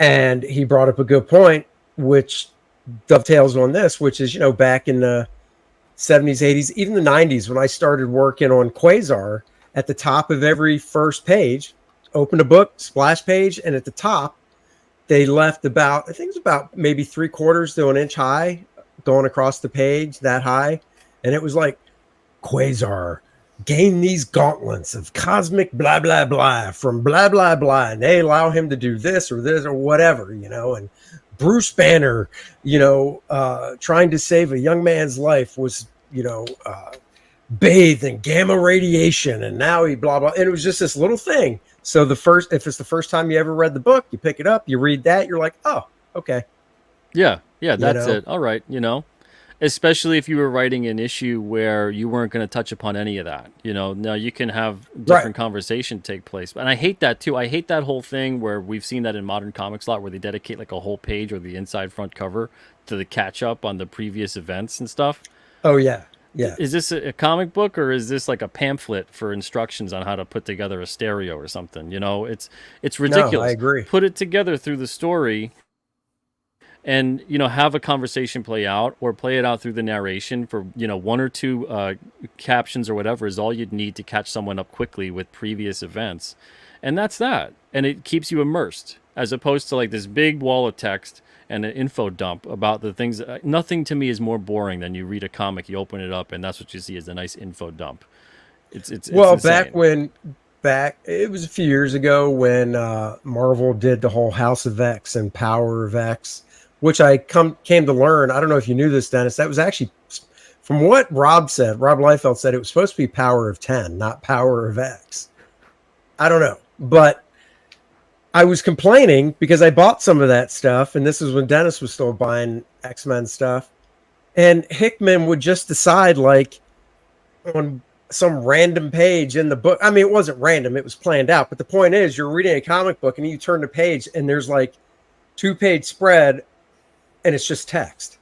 and he brought up a good point, which dovetails on this, which is, you know, back in the 70s, 80s, even the 90s, when I started working on Quasar, at the top of every first page, open a book, splash page, and at the top, they left about, I think it was about maybe 3/4 to an inch high, going across the page that high. And it was like, Quasar, gain these gauntlets of cosmic blah, blah, blah from blah, blah, blah. And they allow him to do this or whatever, you know, and Bruce Banner, you know, trying to save a young man's life was, you know, bathed in gamma radiation, and now he blah, blah. And it was just this little thing. So if it's the first time you ever read the book, you pick it up, you read that, you're like, oh, okay. Yeah, that's it. All right, you know. Especially if you were writing an issue where you weren't going to touch upon any of that. You know, now you can have different conversation take place. And I hate that too. I hate that whole thing where we've seen that in modern comics a lot, where they dedicate like a whole page or the inside front cover to the catch up on the previous events and stuff. Oh, yeah. Yeah. Is this a comic book, or is this like a pamphlet for instructions on how to put together a stereo or something? You know, it's ridiculous. No, I agree. Put it together through the story, and, you know, have a conversation play out, or play it out through the narration for, you know, 1 or 2 captions or whatever is all you'd need to catch someone up quickly with previous events. And that's that. And it keeps you immersed, as opposed to like this big wall of text and an info dump about the things. Nothing to me is more boring than you read a comic, you open it up, and that's what you see is a nice info dump. It's well, insane. It was a few years ago when Marvel did the whole House of X and Power of X, which I came to learn. I don't know if you knew this, Dennis. That was actually, from what Rob Liefeld said, it was supposed to be Power of 10, not Power of X. I don't know. But I was complaining because I bought some of that stuff, and this is when Dennis was still buying X-Men stuff. And Hickman would just decide, like, on some random page in the book. I mean, it wasn't random. It was planned out. But the point is, you're reading a comic book, and you turn the page, and there's, like, 2-page spread, and it's just text.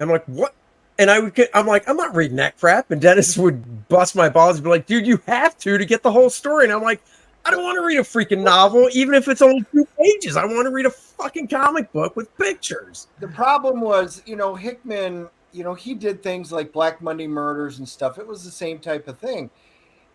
I'm like, what? And I'm like, I'm not reading that crap. And Dennis would bust my balls and be like, dude, you have to get the whole story. And I'm like, I don't want to read a freaking novel, even if it's only 2 pages. I want to read a fucking comic book with pictures. The problem was, you know, Hickman, you know, he did things like Black Monday Murders and stuff. It was the same type of thing.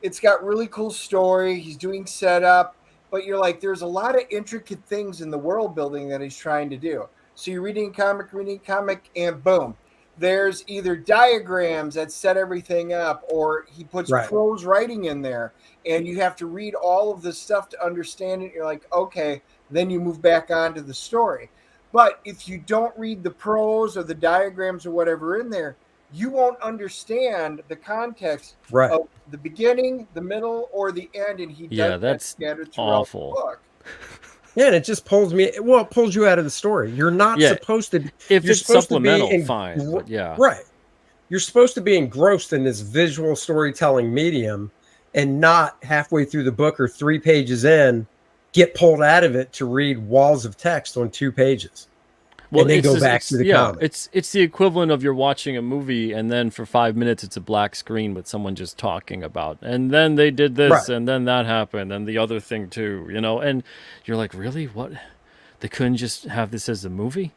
It's got really cool story. He's doing setup, but you're like, there's a lot of intricate things in the world building that he's trying to do. So you're reading a comic, and boom, there's either diagrams that set everything up, or he puts prose writing in there, and you have to read all of this stuff to understand it. You're like, okay, then you move back onto the story. But if you don't read the prose or the diagrams or whatever in there, you won't understand the context of the beginning, the middle, or the end. And he does that's scattered throughout awful. the book. Yeah, and it just pulls me. Well, it pulls you out of the story. You're not Yeah, supposed to. if You're it's supposed to be supplemental, fine, but yeah. right. You're supposed to be engrossed in this visual storytelling medium, and not halfway through the book or 3 pages in, get pulled out of it to read walls of text on 2 pages, Well, and then go back to the comic. it's the equivalent of you're watching a movie and then for 5 minutes it's a black screen with someone just talking about, and then they did this, Right. and then that happened, and the other thing too, and you're like, really, what? They couldn't just have this as a movie?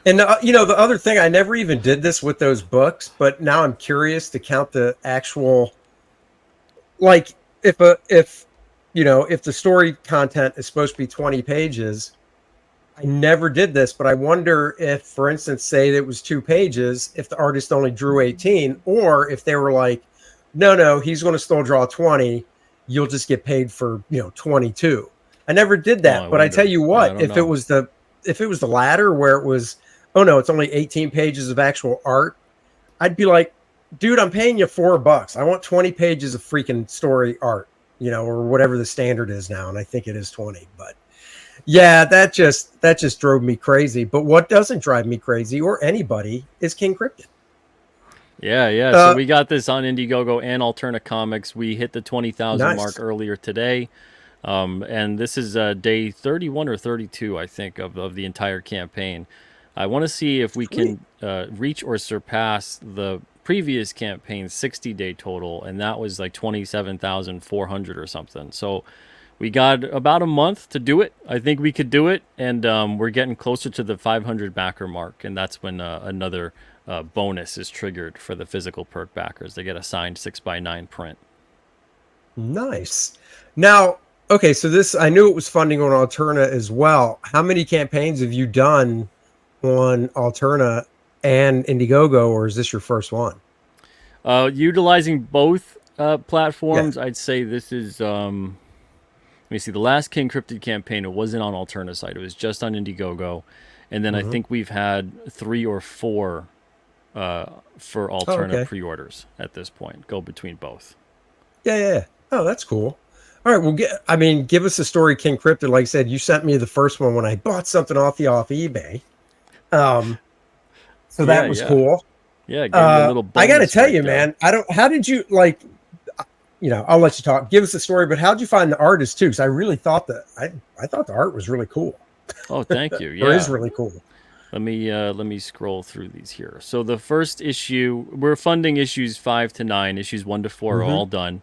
And the other thing, I never even did this with those books, but now I'm curious to count the actual, like, if the story content is supposed to be 20 pages. I never did this, but I wonder if, for instance, say it was 2 pages, if the artist only drew 18, or if they were like, no, he's going to still draw 20. You'll just get paid for 22. I never did that, but I tell you what, if it was the latter, where it was, oh no, it's only 18 pages of actual art, I'd be like, dude, I'm paying you $4. I want 20 pages of freaking story art, or whatever the standard is now, and I think it is 20. But yeah, that just drove me crazy. But what doesn't drive me crazy, or anybody, is King Cryptid. Yeah. So we got this on Indiegogo and Alterna Comics. We hit the 20,000 mark earlier today. And this is day 31 or 32, I think, of the entire campaign. I want to see if we can reach or surpass the previous campaign's 60-day total, and that was like 27,400 or something. So we got about a month to do it. I think we could do it, and we're getting closer to the 500 backer mark, and that's when another bonus is triggered for the physical perk backers. They get a signed 6x9 print. Nice. Now, okay, so this, I knew it was funding on Alterna as well. How many campaigns have you done on Alterna and Indiegogo, or is this your first one? Utilizing both platforms, I'd say this is, let me see, the last King Cryptid campaign, it wasn't on Alterna site. It was just on Indiegogo. And then I think we've had 3 or 4 for Alterna pre-orders at this point. Go between both. Yeah. Oh, that's cool. All right, well, give us a story, King Cryptid. Like I said, you sent me the first one when I bought something off eBay. So that was cool. Yeah, give me a little bonus. I got to tell you, man, how did you, like, I'll let you talk. Give us a story, but how did you find the artist too? Because I really thought I thought the art was really cool. Oh, thank you. Yeah, it is really cool. Let me scroll through these here. So the first issue, we're funding issues 5 to 9. Issues 1 to 4 are all done.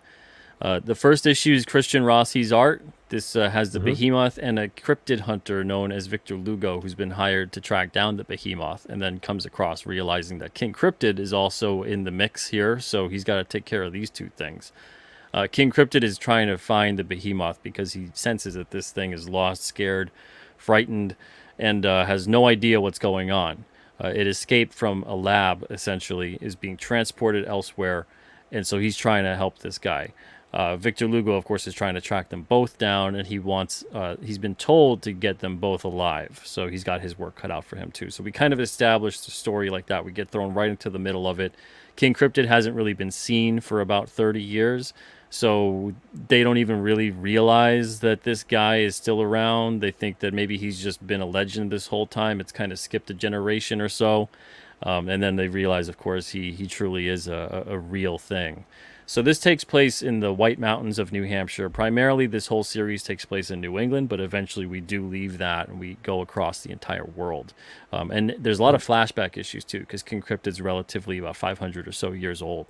The first issue is Christian Rossi's art. This has the behemoth and a cryptid hunter known as Victor Lugo, who's been hired to track down the behemoth, and then comes across realizing that King Cryptid is also in the mix here, so he's got to take care of these 2 things. King Cryptid is trying to find the behemoth because he senses that this thing is lost, scared, frightened, and has no idea what's going on. It escaped from a lab, essentially, is being transported elsewhere, and so he's trying to help this guy. Victor Lugo, of course, is trying to track them both down, and he's been told to get them both alive, so he's got his work cut out for him too. So we kind of established a story like that. We get thrown right into the middle of it. King Cryptid hasn't really been seen for about 30 years, so they don't even really realize that this guy is still around. They think that maybe he's just been a legend this whole time. It's kind of skipped a generation or so, and then they realize, of course, he truly is a real thing. So this takes place in the White Mountains of New Hampshire. Primarily, this whole series takes place in New England, but eventually we do leave that and we go across the entire world. And there's a lot of flashback issues, too, because King Cryptid is relatively about 500 or so years old.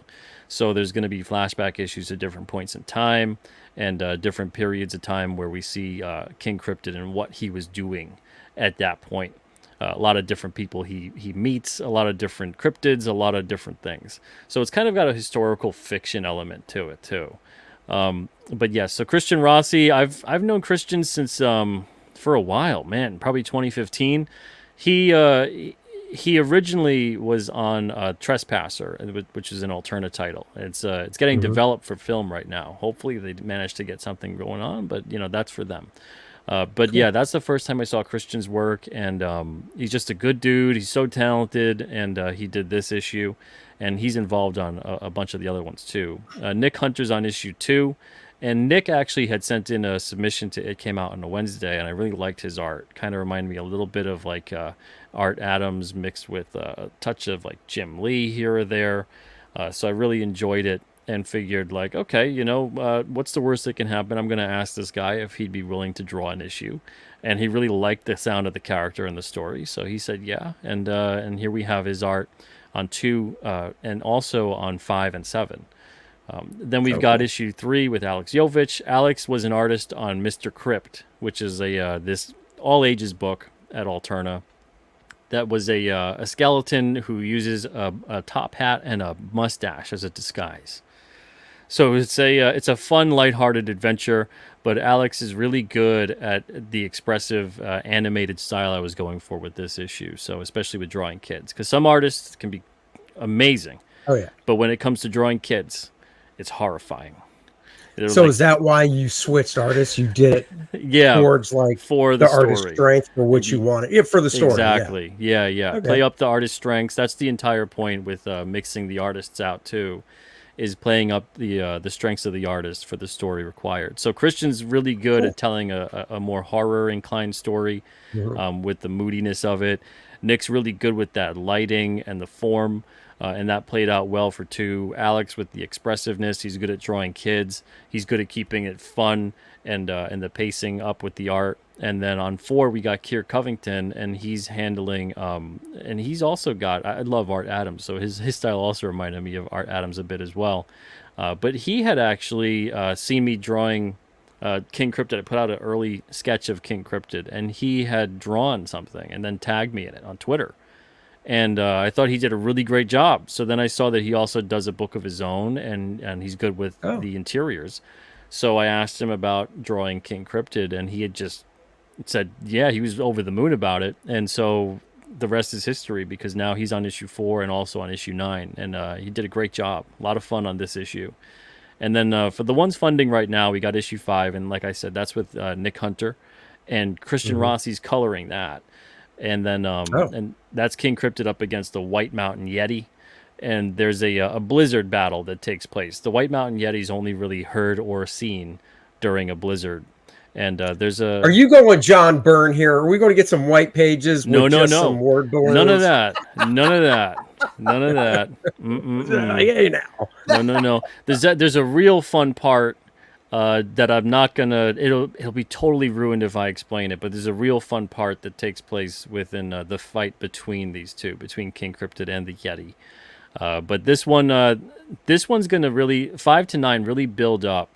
So there's going to be flashback issues at different points in time and different periods of time where we see King Cryptid and what he was doing at that point. A lot of different people he meets, a lot of different cryptids, a lot of different things. So it's kind of got a historical fiction element to it too. But yes, so Christian Rossi, I've known Christian since for a while, man, probably 2015. He originally was on Trespasser, which is an Alterna title. It's getting developed for film right now. Hopefully they managed to get something going on, but that's for them. But yeah, that's the first time I saw Christian's work, and he's just a good dude. He's so talented, and he did this issue, and he's involved on a bunch of the other ones too. Nick Hunter's on issue 2, And Nick actually had sent in a submission to It Came Out on a Wednesday, and I really liked his art. Kind of reminded me a little bit of like Art Adams mixed with a touch of like Jim Lee here or there. So I really enjoyed it and figured like, okay, what's the worst that can happen? I'm going to ask this guy if he'd be willing to draw an issue. And he really liked the sound of the character and the story. So he said, yeah. And here we have his art on 2 and also on 5 and 7. Then we've got issue 3 with Alex Jovich. Alex was an artist on Mr. Crypt, which is this all ages book at Alterna. That was a skeleton who uses a top hat and a mustache as a disguise. So it's a fun, lighthearted adventure. But Alex is really good at the expressive animated style I was going for with this issue. So especially with drawing kids, because some artists can be amazing. Oh yeah. But when it comes to drawing kids, it's horrifying. So is that why you switched artists? You did it towards like for the artist strength for what you wanted. Yeah, for the story. Exactly. Yeah. Okay. Play up the artist strengths. That's the entire point with mixing the artists out too, is playing up the strengths of the artist for the story required. So Christian's really good at telling a more horror inclined story with the moodiness of it. Nick's really good with that lighting and the form. And that played out well for 2. Alex with the expressiveness. He's good at drawing kids. He's good at keeping it fun and the pacing up with the art. And then on 4, we got Keir Covington, and he's handling. And he's also got. I love Art Adams, so his style also reminded me of Art Adams a bit as well. But he had actually seen me drawing King Cryptid. I put out an early sketch of King Cryptid, and he had drawn something and then tagged me in it on Twitter. And I thought he did a really great job. So then I saw that he also does a book of his own, and he's good with the interiors. So I asked him about drawing King Cryptid, and he had just said, yeah, he was over the moon about it. And so the rest is history, because now he's on issue 4 and also on issue 9. And he did a great job. A lot of fun on this issue. And then for the ones funding right now, we got issue 5. And like I said, that's with Nick Hunter. And Christian Rossi's coloring that. And then and that's King Cryptid up against the White Mountain Yeti. And there's a blizzard battle that takes place. The White Mountain Yeti's only really heard or seen during a blizzard. And there's a... Are you going John Byrne here? Are we going to get some white pages with some word balloons? None of that. Hey, now. No. There's a real fun part that I'm not gonna. It'll be totally ruined if I explain it. But there's a real fun part that takes place within the fight between these two, between King Cryptid and the Yeti. But this one's gonna really 5 to 9 really build up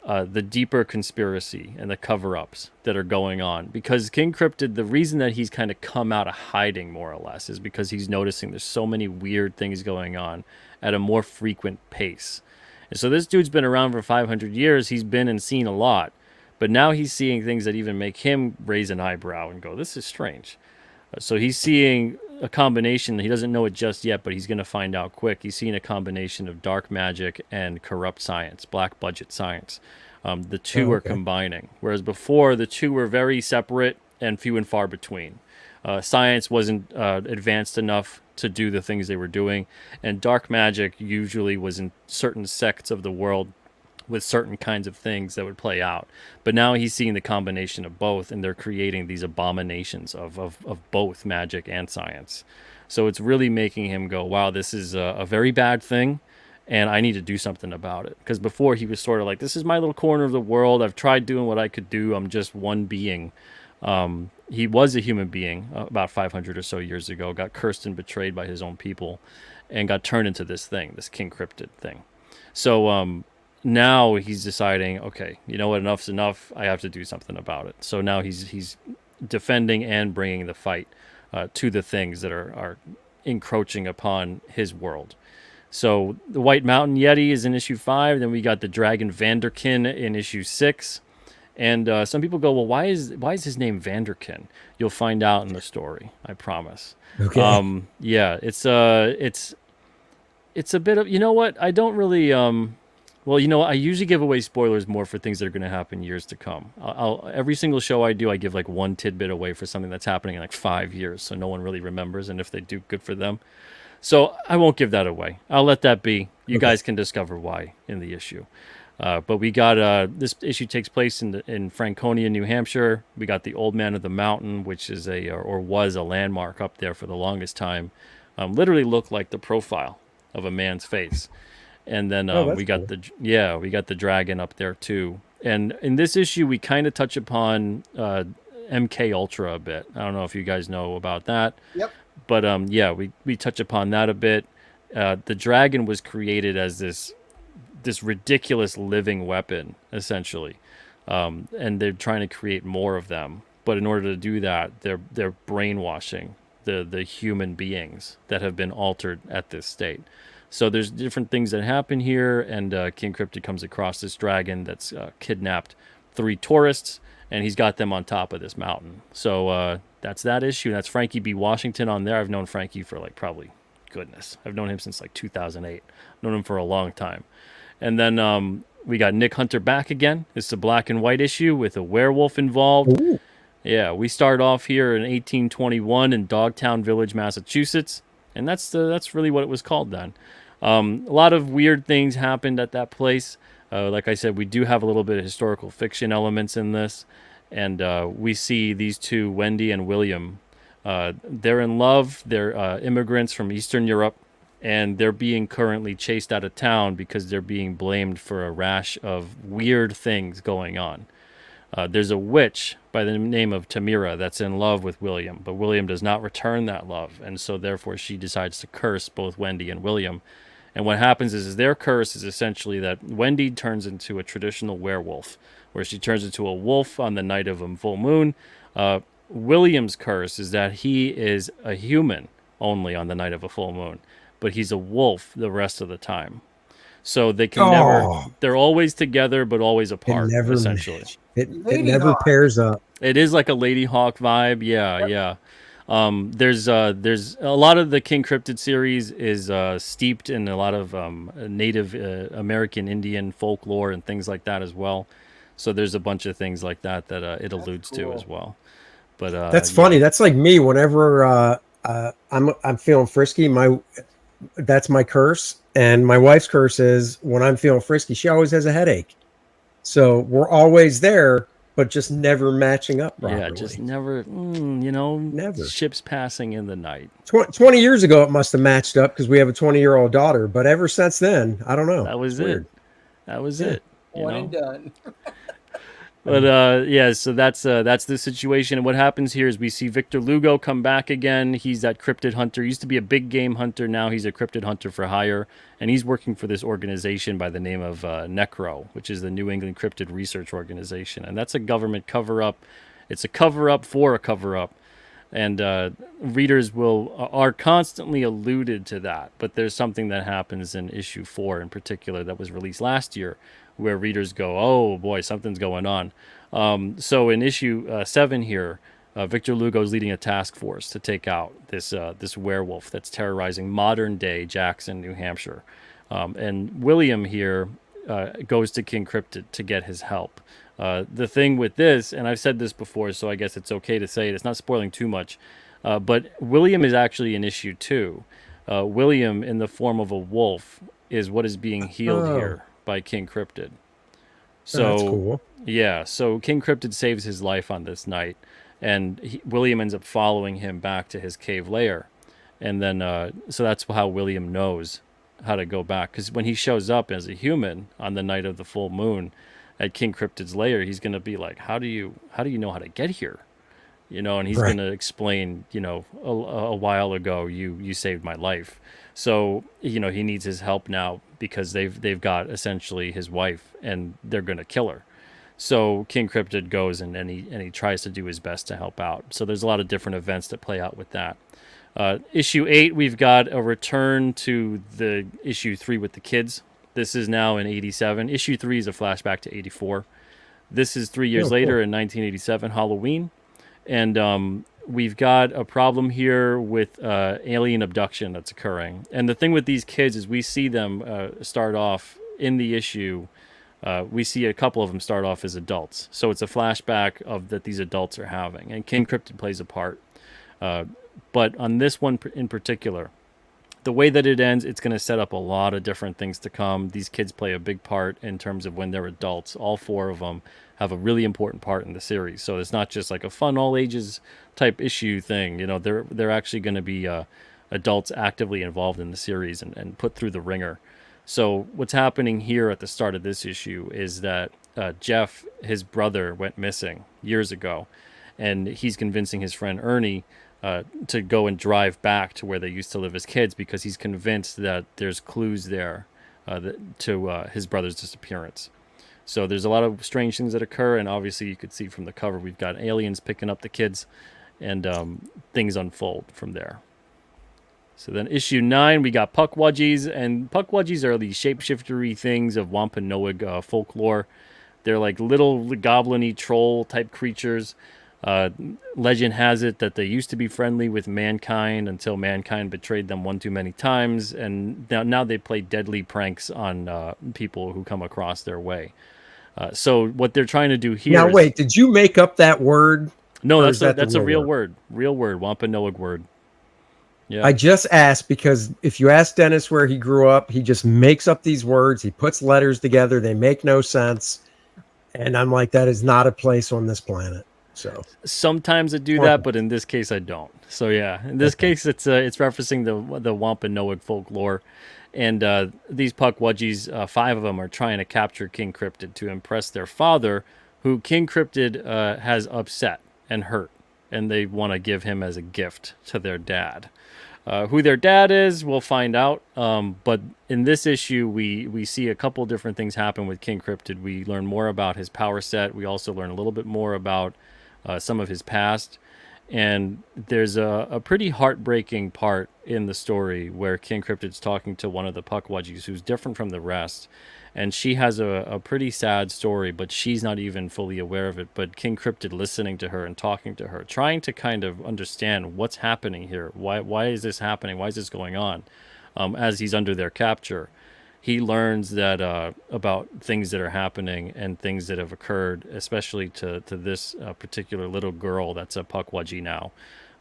the deeper conspiracy and the cover-ups that are going on. Because King Cryptid, the reason that he's kind of come out of hiding more or less is because he's noticing there's so many weird things going on at a more frequent pace. And so this dude's been around for 500 years. He's been and seen a lot. But now he's seeing things that even make him raise an eyebrow and go, this is strange. So he's seeing a combination. He doesn't know it just yet, but he's going to find out quick. He's seeing a combination of dark magic and corrupt science, black budget science. The two are combining. Whereas before, the two were very separate and few and far between. Science wasn't advanced enough to do the things they were doing, and dark magic usually was in certain sects of the world with certain kinds of things that would play out. But now he's seeing the combination of both, and they're creating these abominations of both magic and science. So it's really making him go, wow, this is a very bad thing, and I need to do something about it. Because before he was sort of like, this is my little corner of the world. I've tried doing what I could do. I'm just one being. He was a human being about 500 or so years ago, got cursed and betrayed by his own people, and got turned into this thing, this King Cryptid thing. So now he's deciding, okay, you know what, enough's enough. I have to do something about it. So now he's defending and bringing the fight to the things that are encroaching upon his world. So the White Mountain Yeti is in issue 5. Then we got the Dragon Vanderkin in issue 6. And some people go, well, why is his name Vanderkin? You'll find out in the story, I promise. Okay. Yeah, it's a bit of, you know what? I don't really well, you know, I usually give away spoilers more for things that are going to happen years to come. Every single show I do, I give like one tidbit away for something that's happening in like 5 years, so no one really remembers, and if they do, good for them. So I won't give that away. I'll let that be. You guys can discover why in the issue. But we got this issue takes place in Franconia, New Hampshire. We got the Old Man of the Mountain, which is or was a landmark up there for the longest time. Literally looked like the profile of a man's face. And then we got cool. we got the dragon up there too. And in this issue, we kind of touch upon MK Ultra a bit. I don't know if you guys know about that. Yep. But we touch upon that a bit. The dragon was created as this ridiculous living weapon, essentially, and they're trying to create more of them. But in order to do that, they're brainwashing the human beings that have been altered at this state. So there's different things that happen here, and King Cryptid comes across this dragon that's kidnapped 3 tourists, and he's got them on top of this mountain. So that's that issue. That's Frankie B. Washington on there. I've known Frankie for I've known him since 2008. I've known him for a long time. And then we got Nick Hunter back again. It's a black and white issue with a werewolf involved. Ooh. Yeah, we start off here in 1821 in Dogtown Village, Massachusetts, and that's really what it was called then. A lot of weird things happened at that place. Like I said, we do have a little bit of historical fiction elements in this, and we see these two, Wendy and William. They're in love. They're immigrants from Eastern Europe, and they're being currently chased out of town because they're being blamed for a rash of weird things going on. There's a witch by the name of Tamira that's in love with William, but William does not return that love, and so therefore she decides to curse both Wendy and William. And what happens is their curse is essentially that Wendy turns into a traditional werewolf, where she turns into a wolf on the night of a full moon. William's curse is that he is a human only on the night of a full moon, but he's a wolf the rest of the time. So they can they're always together, but always apart, essentially. It never pairs up. It is like a Lady Hawk vibe. Yeah. There's a lot of the King Cryptid series is steeped in a lot of Native American Indian folklore and things like that as well. So there's a bunch of things like that it alludes to as well. But that's funny. That's like me. Whenever I'm feeling frisky, that's my curse, and my wife's curse is when I'm feeling frisky, she always has a headache. So we're always there, but just never matching up properly. Yeah, just never. Never. Ships passing in the night. 20 years ago, it must have matched up because we have a 20-year-old daughter. But ever since then, I don't know. That was it. That was it. One and done. But so that's the situation. And what happens here is we see Victor Lugo come back again. He's that cryptid hunter. He used to be a big game hunter. Now he's a cryptid hunter for hire, and he's working for this organization by the name of NECRO, which is the New England Cryptid Research Organization, and that's a government cover-up. It's a cover-up for a cover-up, and readers are constantly alluded to that. But there's something that happens in issue 4 in particular that was released last year, where readers go, oh boy, something's going on. So in issue 7 here, Victor Lugo is leading a task force to take out this werewolf that's terrorizing modern day Jackson, New Hampshire. And William here goes to King Cryptid to get his help. The thing with this, and I've said this before, so I guess it's okay to say it, it's not spoiling too much, but William is actually in issue 2. William, in the form of a wolf, is what is being healed here by King Cryptid. So that's cool. Yeah, so King Cryptid saves his life on this night, and William ends up following him back to his cave lair. And then so that's how William knows how to go back, because when he shows up as a human on the night of the full moon at King Cryptid's lair, he's going to be like, how do you know how to get here? And he's going to explain, a while ago you saved my life. So, he needs his help now because they've got essentially his wife and they're going to kill her. So King Cryptid goes and he tries to do his best to help out. So there's a lot of different events that play out with that. Issue 8, we've got a return to the issue 3 with the kids. This is now in 87. Issue 3 is a flashback to 84. This is 3 years later in 1987, Halloween. And we've got a problem here with alien abduction that's occurring. And the thing with these kids is we see them start off in the issue. We see a couple of them start off as adults. So it's a flashback of that these adults are having. And King Cryptid plays a part. But on this one in particular, the way that it ends, it's going to set up a lot of different things to come. These kids play a big part in terms of when they're adults. All 4 of them have a really important part in the series. So it's not just like a fun all ages type issue thing. You know, they're actually going to be adults actively involved in the series and put through the ringer. So what's happening here at the start of this issue is that Jeff, his brother, went missing years ago, and he's convincing his friend Ernie to go and drive back to where they used to live as kids, because he's convinced that there's clues there to his brother's disappearance. So there's a lot of strange things that occur, and obviously you could see from the cover we've got aliens picking up the kids, and things unfold from there. So then issue 9, we got Puckwudgies, and Puckwudgies are these shapeshiftery things of Wampanoag folklore. They're like little goblin-y troll-type creatures. Legend has it that they used to be friendly with mankind until mankind betrayed them one too many times, and now they play deadly pranks on people who come across their way. So what they're trying to do here now, wait, did you make up that word? No, that's a real word. Real word, Wampanoag word. Yeah. I just asked because if you ask Dennis where he grew up, he just makes up these words. He puts letters together. They make no sense. And I'm like, that is not a place on this planet. So sometimes I do that, but in this case I don't. So yeah, in this case it's referencing the Wampanoag folklore, and these Puckwudgies, 5 of them are trying to capture King Cryptid to impress their father, who King Cryptid has upset and hurt, and they want to give him as a gift to their dad. Who their dad is, we'll find out. But in this issue, we see a couple different things happen with King Cryptid. We learn more about his power set. We also learn a little bit more about some of his past. And there's a pretty heartbreaking part in the story where King Cryptid's talking to one of the Puckwudgies who's different from the rest. And she has a pretty sad story, but she's not even fully aware of it. But King Cryptid listening to her and talking to her, trying to kind of understand what's happening here. Why is this happening? Why is this going on? As he's under their capture, he learns that about things that are happening and things that have occurred, especially to this particular little girl that's a Puckwudgie now.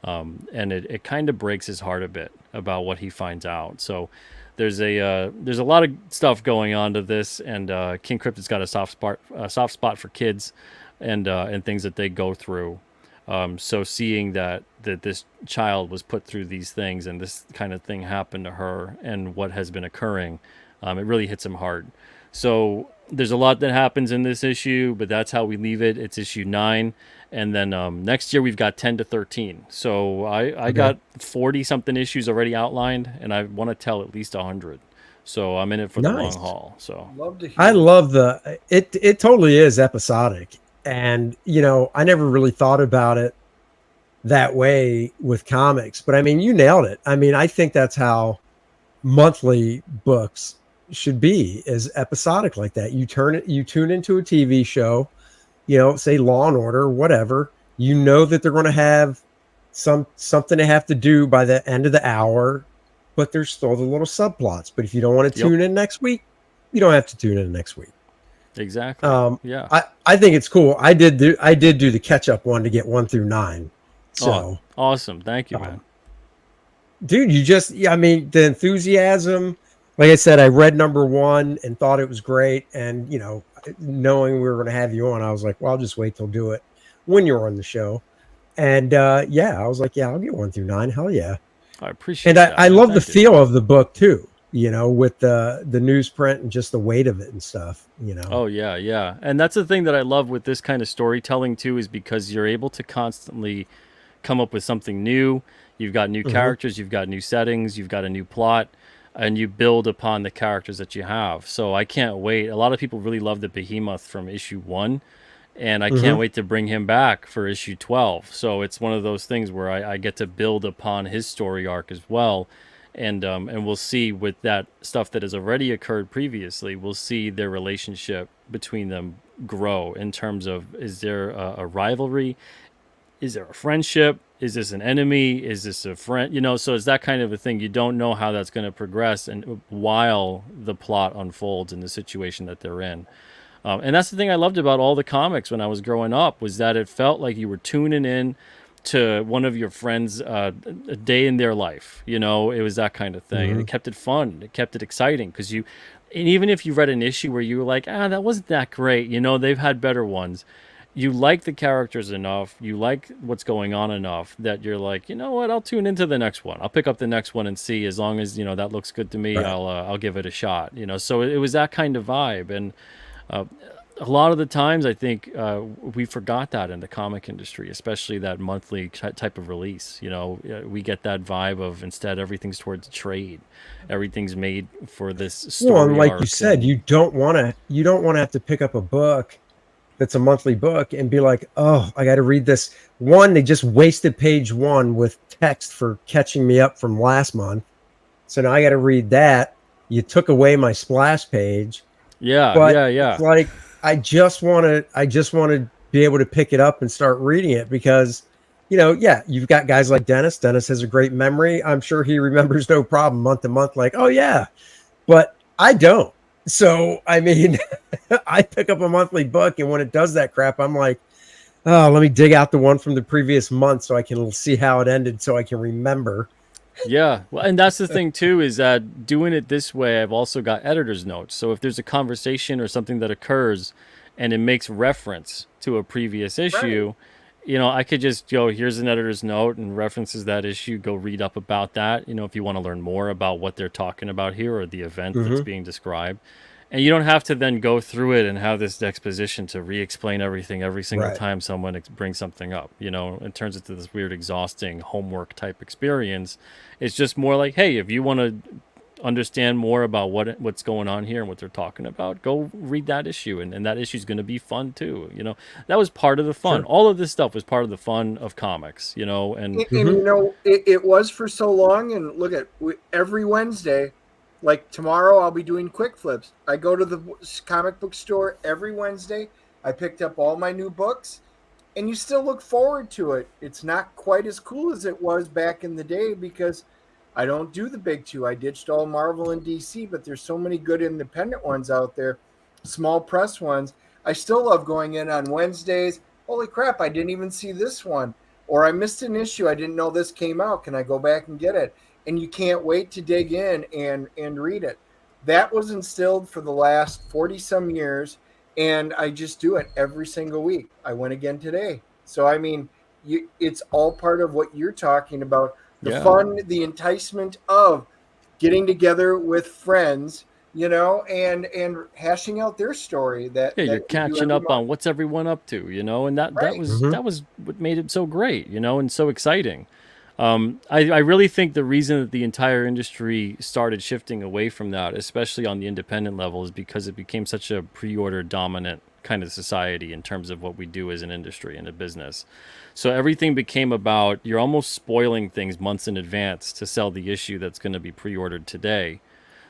And it kind of breaks his heart a bit about what he finds out. So there's a lot of stuff going on to this, and King Cryptid's got a soft spot for kids and things that they go through. So seeing that this child was put through these things and this kind of thing happened to her and what has been occurring, it really hits him hard. So there's a lot that happens in this issue, but that's how we leave it. It's issue 9. And then next year we've got 10 to 13. So I got 40-something issues already outlined, and I want to tell at least 100. So I'm in it for the long haul. So I love it totally is episodic. And, you know, I never really thought about it that way with comics. But, I mean, you nailed it. I mean, I think that's how monthly books should be, is episodic like that. You tune into a TV show, you know, say Law and Order, whatever. You know that they're going to have something they have to do by the end of the hour, but there's still the little subplots. But if you don't want to tune in next week, you don't have to tune in next week. Exactly. Yeah. I think it's cool. I did do the catch up one to get 1 through 9. So awesome. Thank you, man. Dude, I mean, the enthusiasm. Like I said, I read number 1 and thought it was great. And, you know, knowing we were going to have you on, I was like, well, I'll just wait till do it when you're on the show. And I was like, yeah, I'll get 1 through 9. Hell yeah. I appreciate and that. I love the feel of the book too, you know, with the newsprint and just the weight of it and stuff, you know. Oh yeah. Yeah. And that's the thing that I love with this kind of storytelling too, is because you're able to constantly come up with something new. You've got new characters, you've got new settings, you've got a new plot, and you build upon the characters that you have. So I can't wait. A lot of people really love the Behemoth from issue 1, and I can't wait to bring him back for issue 12. So it's one of those things where I get to build upon his story arc as well. And we'll see with that stuff that has already occurred previously, we'll see their relationship between them grow in terms of, is there a rivalry? Is there a friendship? Is this an enemy? Is this a friend? You know, so it's that kind of a thing. You don't know how that's going to progress, and while the plot unfolds in the situation that they're in. And that's the thing I loved about all the comics when I was growing up, was that it felt like you were tuning in to one of your friends a day in their life. You know, it was that kind of thing. And it kept it fun. It kept it exciting because and even if you read an issue where you were like, that wasn't that great, you know, they've had better ones. You like the characters enough, you like what's going on enough that you're like, you know what, I'll tune into the next one. I'll pick up the next one and see, as long as, you know, that looks good to me, I'll give it a shot, you know. So it was that kind of vibe. And a lot of the times I think we forgot that in the comic industry, especially that monthly type of release. You know, we get that vibe of, instead everything's towards trade, everything's made for this story. Well, and like you said, you don't want to have to pick up a book that's a monthly book and be like, oh, I got to read this. One, they just wasted page 1 with text for catching me up from last month, so now I got to read that. You took away my splash page. It's like, I just want to be able to pick it up and start reading it because, you know, you've got guys like Dennis. Dennis has a great memory. I'm sure he remembers no problem month to month, like, oh yeah, but I don't. So, I mean, I pick up a monthly book, and when it does that crap, I'm like, oh, let me dig out the one from the previous month so I can see how it ended so I can remember. Yeah. Well, and that's the thing too, is that doing it this way, I've also got editor's notes. So if there's a conversation or something that occurs and it makes reference to a previous issue, you know, I could just go, here's an editor's note and references that issue, go read up about that, you know, if you want to learn more about what they're talking about here or the event that's being described. And you don't have to then go through it and have this exposition to re-explain everything every single time someone brings something up. You know, it turns into this weird, exhausting homework type experience. It's just more like, hey, if you want to understand more about what's going on here and what they're talking about, go read that issue, and that issue is going to be fun too. You know, that was part of the fun. All of this stuff was part of the fun of comics, you know. And you know, it was for so long. And look at every Wednesday, like tomorrow, I'll be doing quick flips. I go to the comic book store every Wednesday. I picked up all my new books, and you still look forward to it. It's not quite as cool as it was back in the day because I don't do the big two. I ditched all Marvel and DC, but there's so many good independent ones out there, small press ones. I still love going in on Wednesdays. Holy crap, I didn't even see this one. Or I missed an issue. I didn't know this came out. Can I go back and get it? And you can't wait to dig in and read it. That was instilled for the last 40-some years, and I just do it every single week. I went again today. So, I mean, it's all part of what you're talking about. The fun, the enticement of getting together with friends, you know, and hashing out their story. You're catching up on what's everyone up to, you know, and that was what made it so great, you know, and so exciting. I really think the reason that the entire industry started shifting away from that, especially on the independent level, is because it became such a pre-order dominant kind of society in terms of what we do as an industry and a business. So everything became about, you're almost spoiling things months in advance to sell the issue that's going to be pre-ordered today.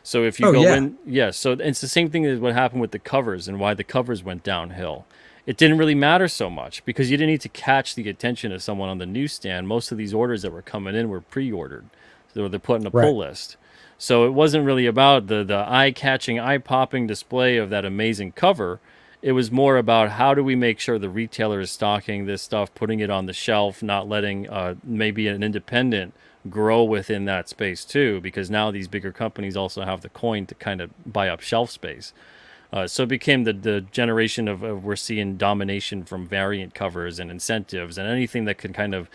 So if you in, so it's the same thing as what happened with the covers and why the covers went downhill. It didn't really matter so much because you didn't need to catch the attention of someone on the newsstand. Most of these orders that were coming in were pre-ordered. So they're put in a pull list. So it wasn't really about the eye-catching, eye-popping display of that amazing cover. It was more about how do we make sure the retailer is stocking this stuff, putting it on the shelf, not letting maybe an independent grow within that space too, because now these bigger companies also have the coin to kind of buy up shelf space. So it became the generation of we're seeing domination from variant covers and incentives and anything that could kind of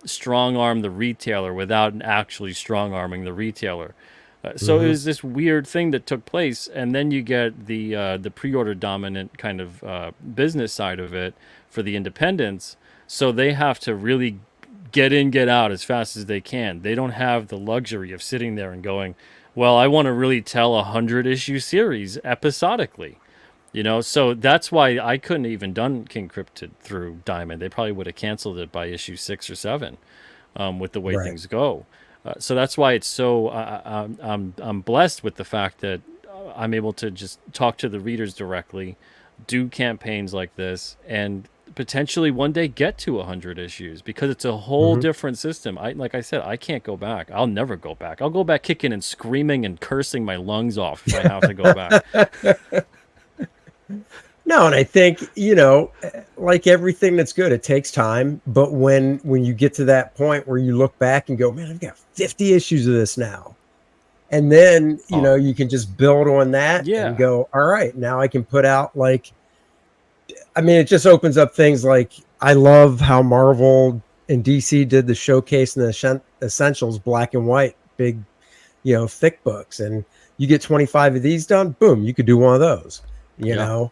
strong arm the retailer without actually strong arming the retailer. So it was this weird thing that took place, and then you get the pre-order dominant kind of business side of it for the independents. So they have to really get in, get out as fast as they can. They don't have the luxury of sitting there and going, well, I want to really tell a 100-issue series episodically, you know. So that's why I couldn't even done King Cryptid through Diamond. They probably would have canceled it by issue 6 or 7 with the way things go. So that's why it's so I'm blessed with the fact that I'm able to just talk to the readers directly, do campaigns like this, and potentially one day get to 100 issues because it's a whole different system. Like I said, I can't go back. I'll never go back. I'll go back kicking and screaming and cursing my lungs off if I have to go back. No, and I think, like everything that's good, it takes time. But when you get to that point where you look back and go, man, I've got 50 issues of this now. And then, you can just build on that and go, all right, now I can put out it just opens up things like, I love how Marvel and DC did the showcase and the essentials, black and white, big, thick books. And you get 25 of these done, boom, you could do one of those, know.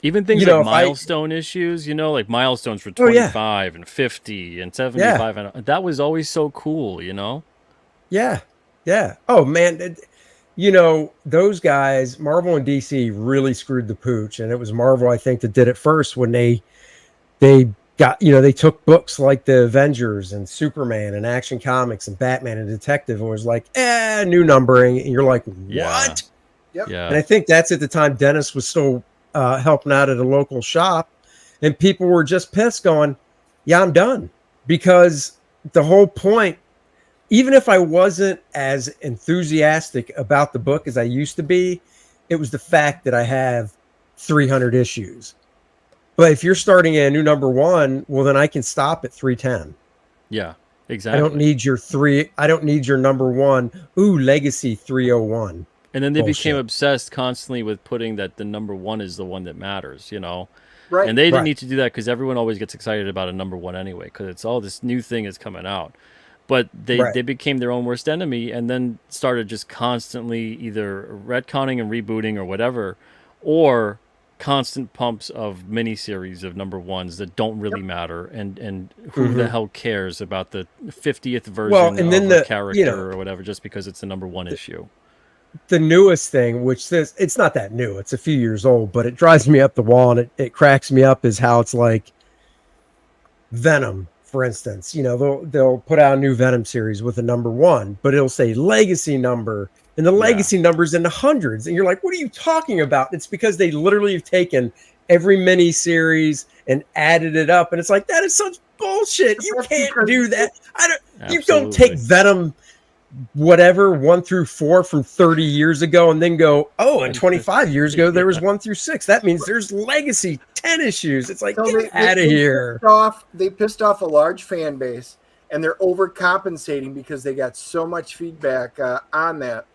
Even things like milestone issues, like milestones for 25 and 50 and 75. And that was always so cool, Yeah. Yeah. Oh, man. Those guys, Marvel and DC, really screwed the pooch. And it was Marvel, I think, that did it first when they got, they took books like the Avengers and Superman and Action Comics and Batman and Detective and was like, new numbering. And you're like, what? Yep. Yeah. And I think that's at the time Dennis was still helping out at a local shop, and people were just pissed going, yeah, I'm done. Because the whole point, even if I wasn't as enthusiastic about the book as I used to be, it was the fact that I have 300 issues. But if you're starting a new number one, well, then I can stop at 310. Yeah, exactly. I don't need your number one. Ooh, Legacy 301. And then they became obsessed constantly with putting that the number one is the one that matters, Right. And they didn't need to do that because everyone always gets excited about a number one anyway, because it's all this new thing is coming out. But they became their own worst enemy and then started just constantly either retconning and rebooting or whatever, or constant pumps of miniseries of number ones that don't really matter. And who the hell cares about the 50th version of a character or whatever, just because it's the number one issue. The newest thing, which says it's not that new, it's a few years old, but it drives me up the wall and it cracks me up, is how it's like Venom, for instance. They'll put out a new Venom series with a number one, but it'll say legacy number, and the legacy number's in the hundreds. And you're like, what are you talking about? It's because they literally have taken every mini series and added it up. And it's like, that is such bullshit. You can't do that. You don't take Venom whatever 1 through 4 from 30 years ago and then go, and 25 years ago there was 1 through 6. That means there's legacy 10 issues. It's like, get out of here. They pissed off a large fan base, and they're overcompensating because they got so much feedback on that.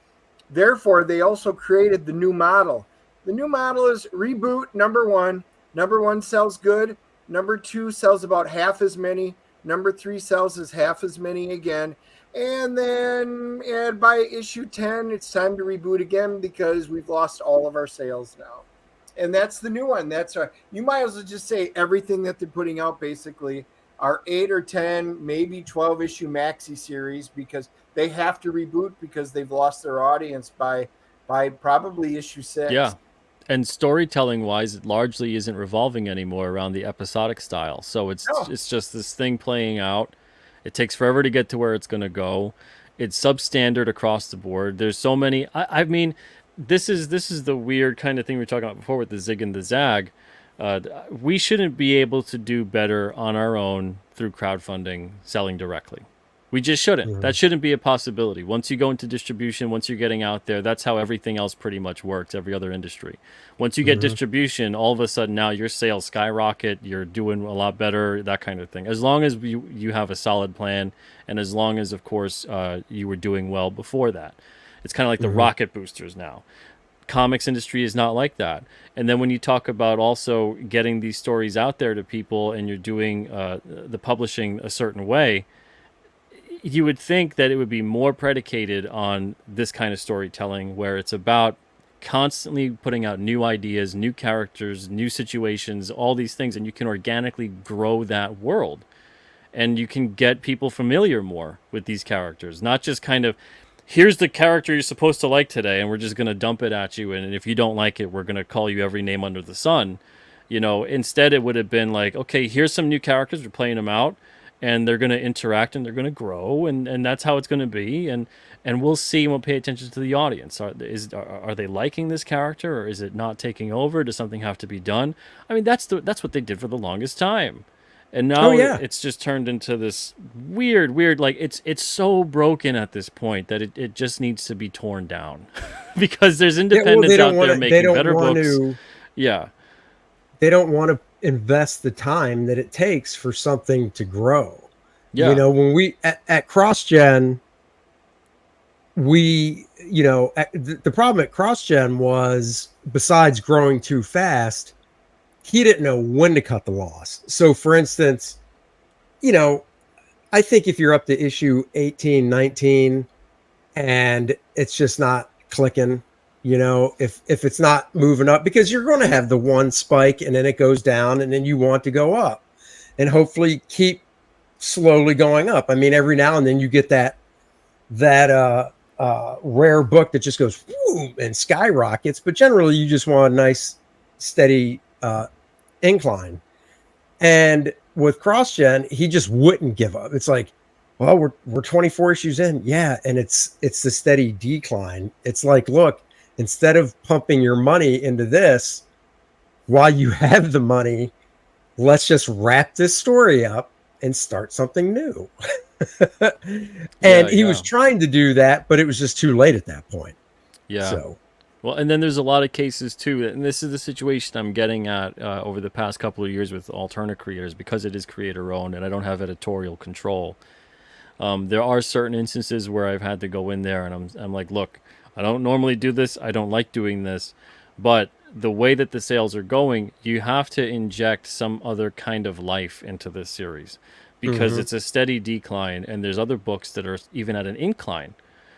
Therefore, they also created the new model. The new model is reboot number one. Number one sells good. Number two sells about half as many. Number three sells as half as many again. And then by issue 10, it's time to reboot again because we've lost all of our sales now. And that's the new one. You might as well just say everything that they're putting out basically are 8 or 10, maybe 12 issue maxi series, because they have to reboot because they've lost their audience by probably issue 6. Yeah. And storytelling wise, it largely isn't revolving anymore around the episodic style. So it's just this thing playing out. It takes forever to get to where it's going to go. It's substandard across the board. There's so many. I mean, this is the weird kind of thing we were talking about before with the zig and the zag. We shouldn't be able to do better on our own through crowdfunding, selling directly. We just shouldn't. Mm-hmm. That shouldn't be a possibility. Once you go into distribution, once you're getting out there, that's how everything else pretty much works, every other industry. Once you get distribution, all of a sudden now your sales skyrocket, you're doing a lot better, that kind of thing. As long as you have a solid plan, and as long as, of course, you were doing well before that. It's kind of like the rocket boosters now. Comics industry is not like that. And then when you talk about also getting these stories out there to people and you're doing the publishing a certain way, you would think that it would be more predicated on this kind of storytelling where it's about constantly putting out new ideas, new characters, new situations, all these things, and you can organically grow that world. And you can get people familiar more with these characters, not just kind of, here's the character you're supposed to like today, and we're just going to dump it at you, and if you don't like it, we're going to call you every name under the sun. Instead it would have been like, okay, here's some new characters, we're playing them out, and they're going to interact and they're going to grow, and that's how it's going to be, and we'll see and we'll pay attention to the audience. Are they liking this character, or is it not taking over? Does something have to be done? I mean, that's what they did for the longest time, and now it's just turned into this weird like it's so broken at this point that it just needs to be torn down because there's independents out there making better books. Yeah. They don't want to invest the time that it takes for something to grow. Yeah. When we at CrossGen, we, the problem at CrossGen was, besides growing too fast, he didn't know when to cut the loss. So for instance, I think if you're up to issue 18, 19, and it's just not clicking, if it's not moving up, because you're going to have the one spike and then it goes down and then you want to go up and hopefully keep slowly going up. I mean, every now and then you get that rare book that just goes whoo, and skyrockets, but generally you just want a nice steady incline. And with CrossGen, he just wouldn't give up. It's like, well, we're 24 issues in, yeah, and it's the steady decline. It's like, look, instead of pumping your money into this while you have the money, let's just wrap this story up and start something new. And he was trying to do that, but it was just too late at that point. Yeah. So, well, and then there's a lot of cases too, and this is the situation I'm getting at over the past couple of years with Alterna creators, because it is creator owned and I don't have editorial control. There are certain instances where I've had to go in there and I'm like, look, I don't normally do this. I don't like doing this, but the way that the sales are going, you have to inject some other kind of life into this series, because it's a steady decline and there's other books that are even at an incline.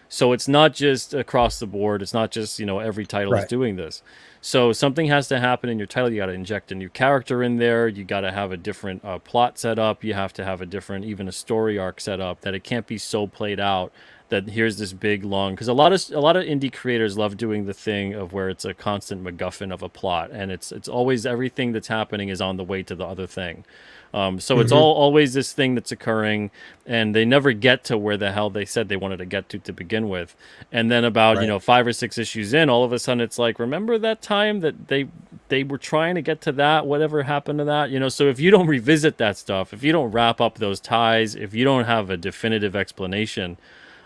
So it's not just across the board. It's not just, every title is doing this. So something has to happen in your title. You got to inject a new character in there. You got to have a different plot set up. You have to have a different, even a story arc set up, that it can't be so played out that here's this big long, because a lot of indie creators love doing the thing of where it's a constant MacGuffin of a plot, and it's always everything that's happening is on the way to the other thing. So it's always this thing that's occurring, and they never get to where the hell they said they wanted to get to begin with. And then about 5 or 6 issues in, all of a sudden it's like, remember that time that they were trying to get to that? Whatever happened to that? So if you don't revisit that stuff, if you don't wrap up those ties, if you don't have a definitive explanation,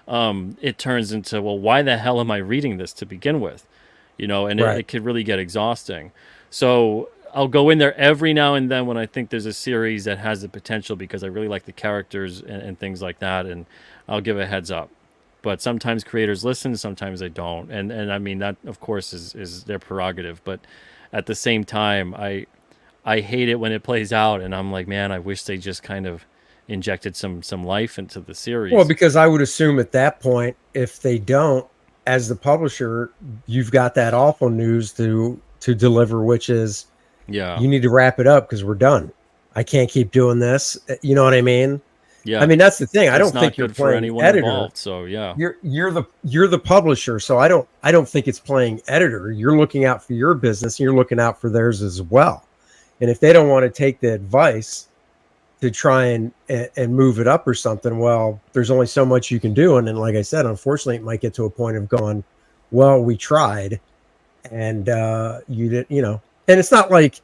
it turns into, well, why the hell am I reading this to begin with? And it could really get exhausting. So I'll go in there every now and then when I think there's a series that has the potential, because I really like the characters and things like that, and I'll give a heads up. But sometimes creators listen, sometimes they don't, and I mean, that of course is their prerogative. But at the same time, I hate it when it plays out, and I'm like, man, I wish they just kind of injected some life into the series. Well, because I would assume at that point, if they don't, as the publisher, you've got that awful news to deliver, which is, you need to wrap it up because we're done. I can't keep doing this. You know what I mean? Yeah. I mean, that's the thing. I don't think you're good for anyone editor. Involved, so yeah. You're the publisher, so I don't think it's playing editor. You're looking out for your business and you're looking out for theirs as well. And if they don't want to take the advice to try and move it up or something, well, there's only so much you can do. And then, like I said, unfortunately, it might get to a point of going, well, we tried, and you did, and it's not like,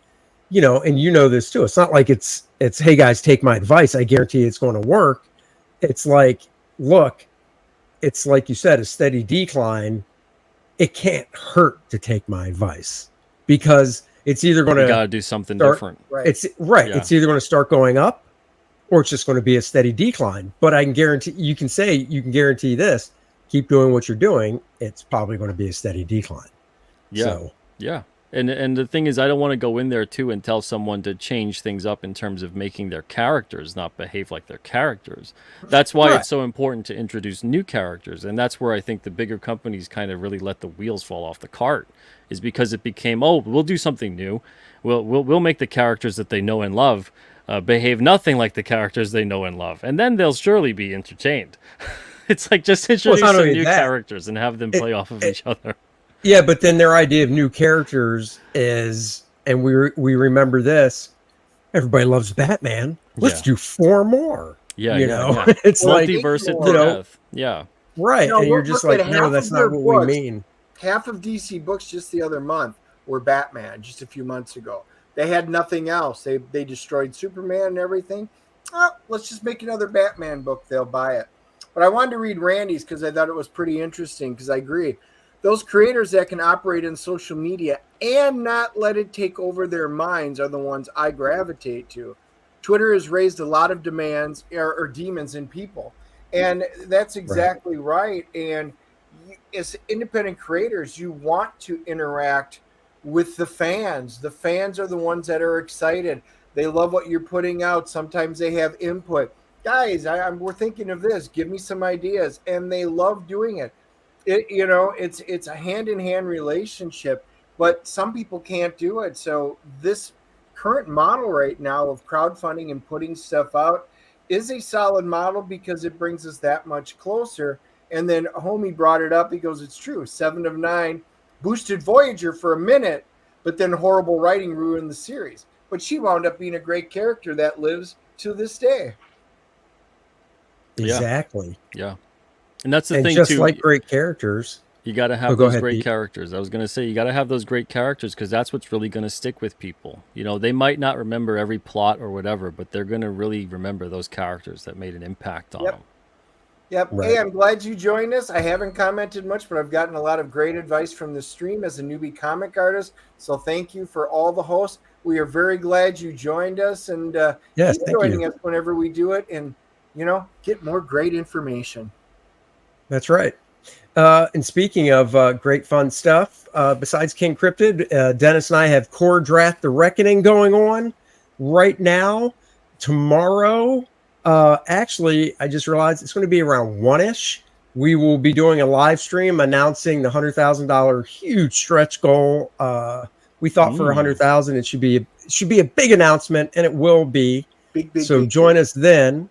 and this too. It's not like it's, hey guys, take my advice. I guarantee it's going to work. It's like, look, it's like you said, a steady decline. It can't hurt to take my advice, because it's either going to, got to do something different. Right. It's right. Yeah. It's either going to start going up, or it's just going to be a steady decline. But I can guarantee, you can guarantee this, keep doing what you're doing. It's probably going to be a steady decline. Yeah. So, yeah. And the thing is, I don't want to go in there too and tell someone to change things up in terms of making their characters not behave like their characters. That's why it's so important to introduce new characters. And that's where I think the bigger companies kind of really let the wheels fall off the cart, is because it became, oh, we'll do something new. We'll make the characters that they know and love behave nothing like the characters they know and love. And then they'll surely be entertained. It's like, just introduce some new characters and have them play off of each other. Yeah, but then their idea of new characters is, and we remember this, everybody loves Batman. Let's do 4 more. Yeah, it's like multiverse it to death. Yeah, right. And you're just like, no, that's not what we mean. Half of DC books just the other month were Batman, just a few months ago. They had nothing else. They destroyed Superman and everything. Oh, let's just make another Batman book. They'll buy it. But I wanted to read Randy's because I thought it was pretty interesting, because I agree. those creators that can operate in social media and not let it take over their minds are the ones I gravitate to. Twitter has raised a lot of demands or demons in people. And that's exactly right. And as independent creators, you want to interact with the fans. The fans are the ones that are excited. They love what you're putting out. Sometimes they have input. Guys, we're thinking of this. Give me some ideas. And they love doing it. It's a hand-in-hand relationship, but some people can't do it. So this current model right now of crowdfunding and putting stuff out is a solid model because it brings us that much closer. And then Homie brought it up. He goes, it's true. 7 of 9 boosted Voyager for a minute, but then horrible writing ruined the series. But she wound up being a great character that lives to this day. Exactly. Yeah. And that's the thing, just too. Like great characters, you got to have those great characters. I was going to say, you got to have those great characters because that's what's really going to stick with people. You know, they might not remember every plot or whatever, but they're going to really remember those characters that made an impact on them. Yep. Right. Hey, I'm glad you joined us. I haven't commented much, but I've gotten a lot of great advice from the stream as a newbie comic artist. So thank you for all the hosts. We are very glad you joined us, and keep joining us whenever we do it, and get more great information. That's right. And speaking of great fun stuff, besides King Cryptid, Dennis and I have Kor-Drath the Reckoning going on right now. Tomorrow, actually, I just realized it's going to be around 1-ish. We will be doing a live stream announcing the $100,000 huge stretch goal. We thought for 100,000 it should be a big announcement, and it will be. Big, join us then.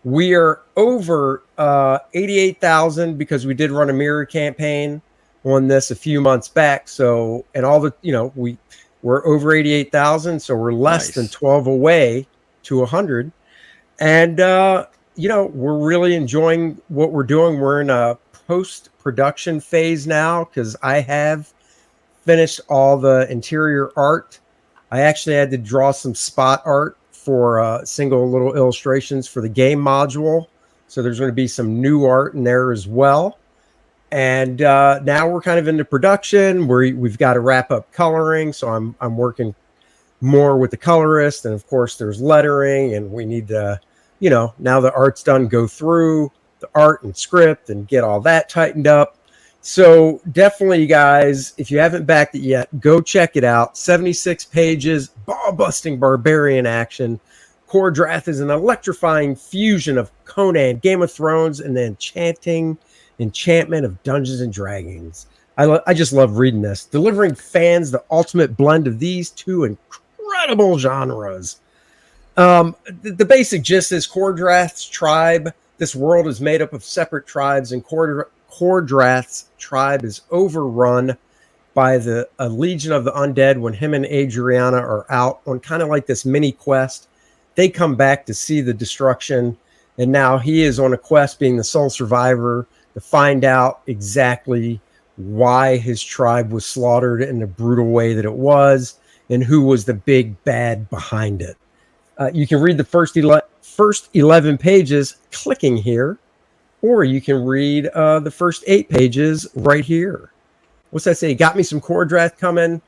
We are over 88,000 because we did run a mirror campaign on this a few months back. So, and all the, we're over 88,000. So we're less than 12 away to 100. And, we're really enjoying what we're doing. We're in a post-production phase now because I have finished all the interior art. I actually had to draw some spot art for single little illustrations for the game module. So there's going to be some new art in there as well. And now we're kind of into production where we've got to wrap up coloring. So I'm working more with the colorist. And of course there's lettering, and we need to, now the art's done, go through the art and script and get all that tightened up. So definitely, guys, if you haven't backed it yet, go check it out. 76 pages, ball-busting barbarian action. Kor-Drath is an electrifying fusion of Conan, Game of Thrones, and the enchantment of Dungeons and Dragons. I just love reading this, delivering fans the ultimate blend of these two incredible genres. The basic gist is Kor-Drath's tribe. This world is made up of separate tribes, and Kor-Drath's tribe is overrun by a legion of the undead. When him and Adriana are out on kind of like this mini quest, they come back to see the destruction, and now he is on a quest, being the sole survivor, to find out exactly why his tribe was slaughtered in the brutal way that it was, and who was the big bad behind it. You can read the first 11 pages clicking here, or you can read the first 8 pages right here. What's that say? Got me some Kor-Drath coming.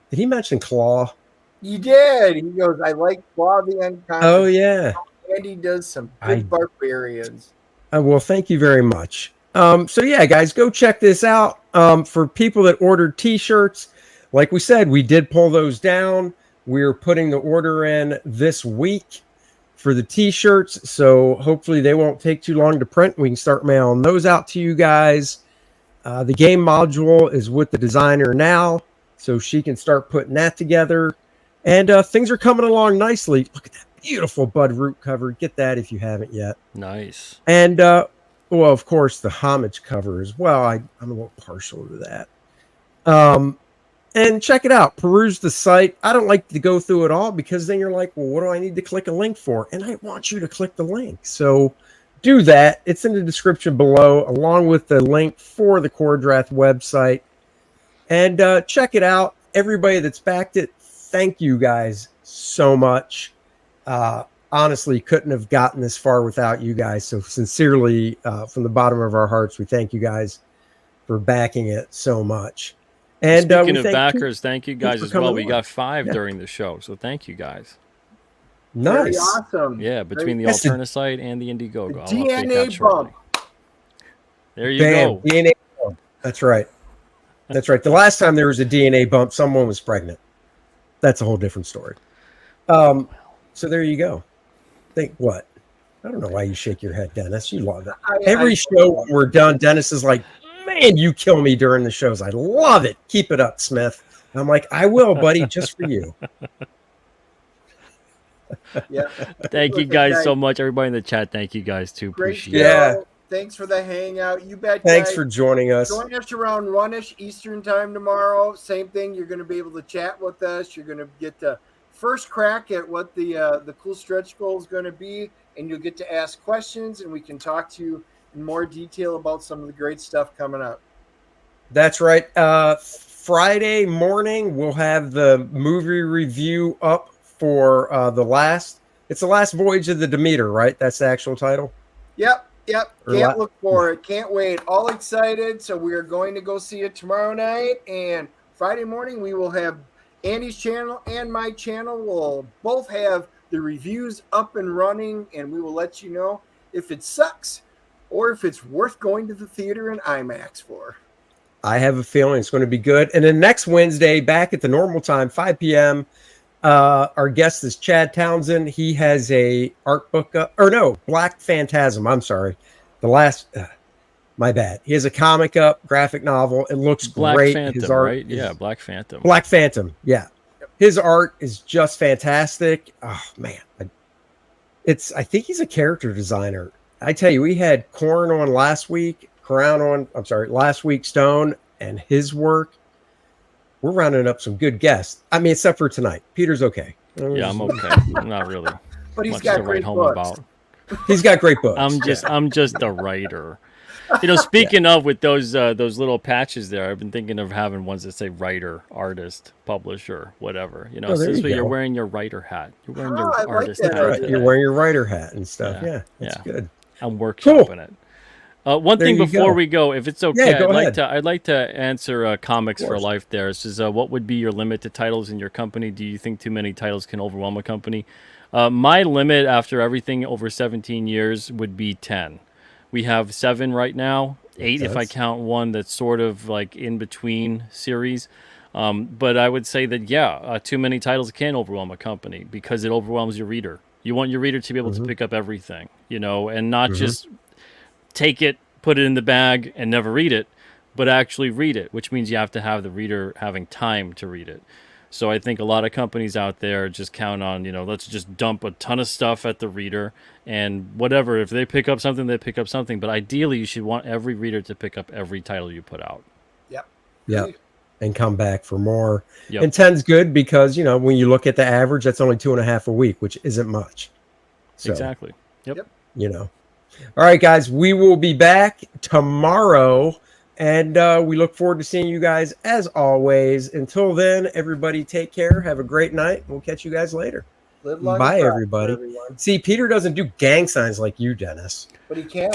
Did he mention Claw? You did. He goes, I like Claw the Unconscious. Oh, yeah. And he does some good barbarians. Well, thank you very much. So, yeah, guys, go check this out. For people that ordered T-shirts, like we said, we did pull those down. We're putting the order in this week for the T-shirts, so hopefully they won't take too long to print. We can start mailing those out to you guys. The game module is with the designer now, so she can start putting that together. And things are coming along nicely. Look at that beautiful Bud Root cover. Get that if you haven't yet. Nice. And, well, of course, the homage cover as well. I'm a little partial to that. And check it out. Peruse the site. I don't like to go through it all because then you're like, well, what do I need to click a link for? And I want you to click the link. So do that. It's in the description below, along with the link for the Kor-Drath website. And check it out. Everybody that's backed it, thank you guys so much. Honestly, couldn't have gotten this far without you guys. So sincerely, from the bottom of our hearts, we thank you guys for backing it so much. And speaking of backers, thank you guys as well. We got 5 during the show, so thank you guys. Nice. Very awesome. Yeah, between the Alterna site and the Indiegogo. The DNA bump. There you go. DNA bump. That's right. That's right. The last time there was a DNA bump, someone was pregnant. That's a whole different story. So there you go. Think what? I don't know why you shake your head, Dennis. You love it. Every show when we're done, Dennis is like, man, you kill me during the shows. I love it. Keep it up, Smith. And I'm like, I will, buddy, just for you. Yeah. Thank you guys so much. Everybody in the chat, thank you guys too. Appreciate it. Yeah. Thanks for the hangout. You bet. Thanks guys. for joining us. Join us around 1-ish Eastern time tomorrow. Same thing. You're going to be able to chat with us. You're going to get the first crack at what the cool stretch goal is going to be, and you'll get to ask questions, and we can talk to you in more detail about some of the great stuff coming up. That's right. Friday morning, we'll have the movie review up for it's the last voyage of the Demeter, right? That's the actual title. Yep. Can't look for it. Can't wait. All excited. So we are going to go see it tomorrow night, and Friday morning we will have Andy's channel and my channel will both have the reviews up and running, and we will let you know if it sucks or if it's worth going to the theater in IMAX for. I have a feeling it's going to be good. And then next Wednesday, back at the normal time, 5 p.m., our guest is Chad Townsend. He has a art book Black Phantasm. I'm sorry. My bad. He has a comic up, graphic novel. It looks great. Phantom, his art right? Yeah, Black Phantom. Black Phantom, yeah. His art is just fantastic. Oh, man. I think he's a character designer. I tell you, we had Korn on last week, last week, Stone, and his work. We're rounding up some good guests. I mean, except for tonight. Peter's okay. Yeah, I'm okay. I'm not really. But he's got great books. He's got great books. I'm just a writer. Speaking of with those little patches there, I've been thinking of having ones that say writer, artist, publisher, whatever. So this way you're wearing your writer hat. You're wearing your artist hat. Right. You're wearing your writer hat and stuff. Yeah, that's good. I'm workshopping it. One thing before we go, if it's okay, I'd like to answer Comics for Life there. It says, what would be your limit to titles in your company? Do you think too many titles can overwhelm a company? My limit after everything over 17 years would be 10. We have 7 right now, 8 if I count one that's sort of like in between series. But I would say that, too many titles can overwhelm a company because it overwhelms your reader. You want your reader to be able to pick up everything, and not just take it, put it in the bag, and never read it, but actually read it, which means you have to have the reader having time to read it. So I think a lot of companies out there just count on, let's just dump a ton of stuff at the reader and whatever. If they pick up something, they pick up something. But ideally, you should want every reader to pick up every title you put out. Yep. And come back for more. Yep. And 10's good because, when you look at the average, that's only 2.5 a week, which isn't much. So, exactly. Yep. All right, guys, we will be back tomorrow. And we look forward to seeing you guys as always. Until then, everybody take care. Have a great night. We'll catch you guys later. Bye, everybody. See, Peter doesn't do gang signs like you, Dennis. But he can.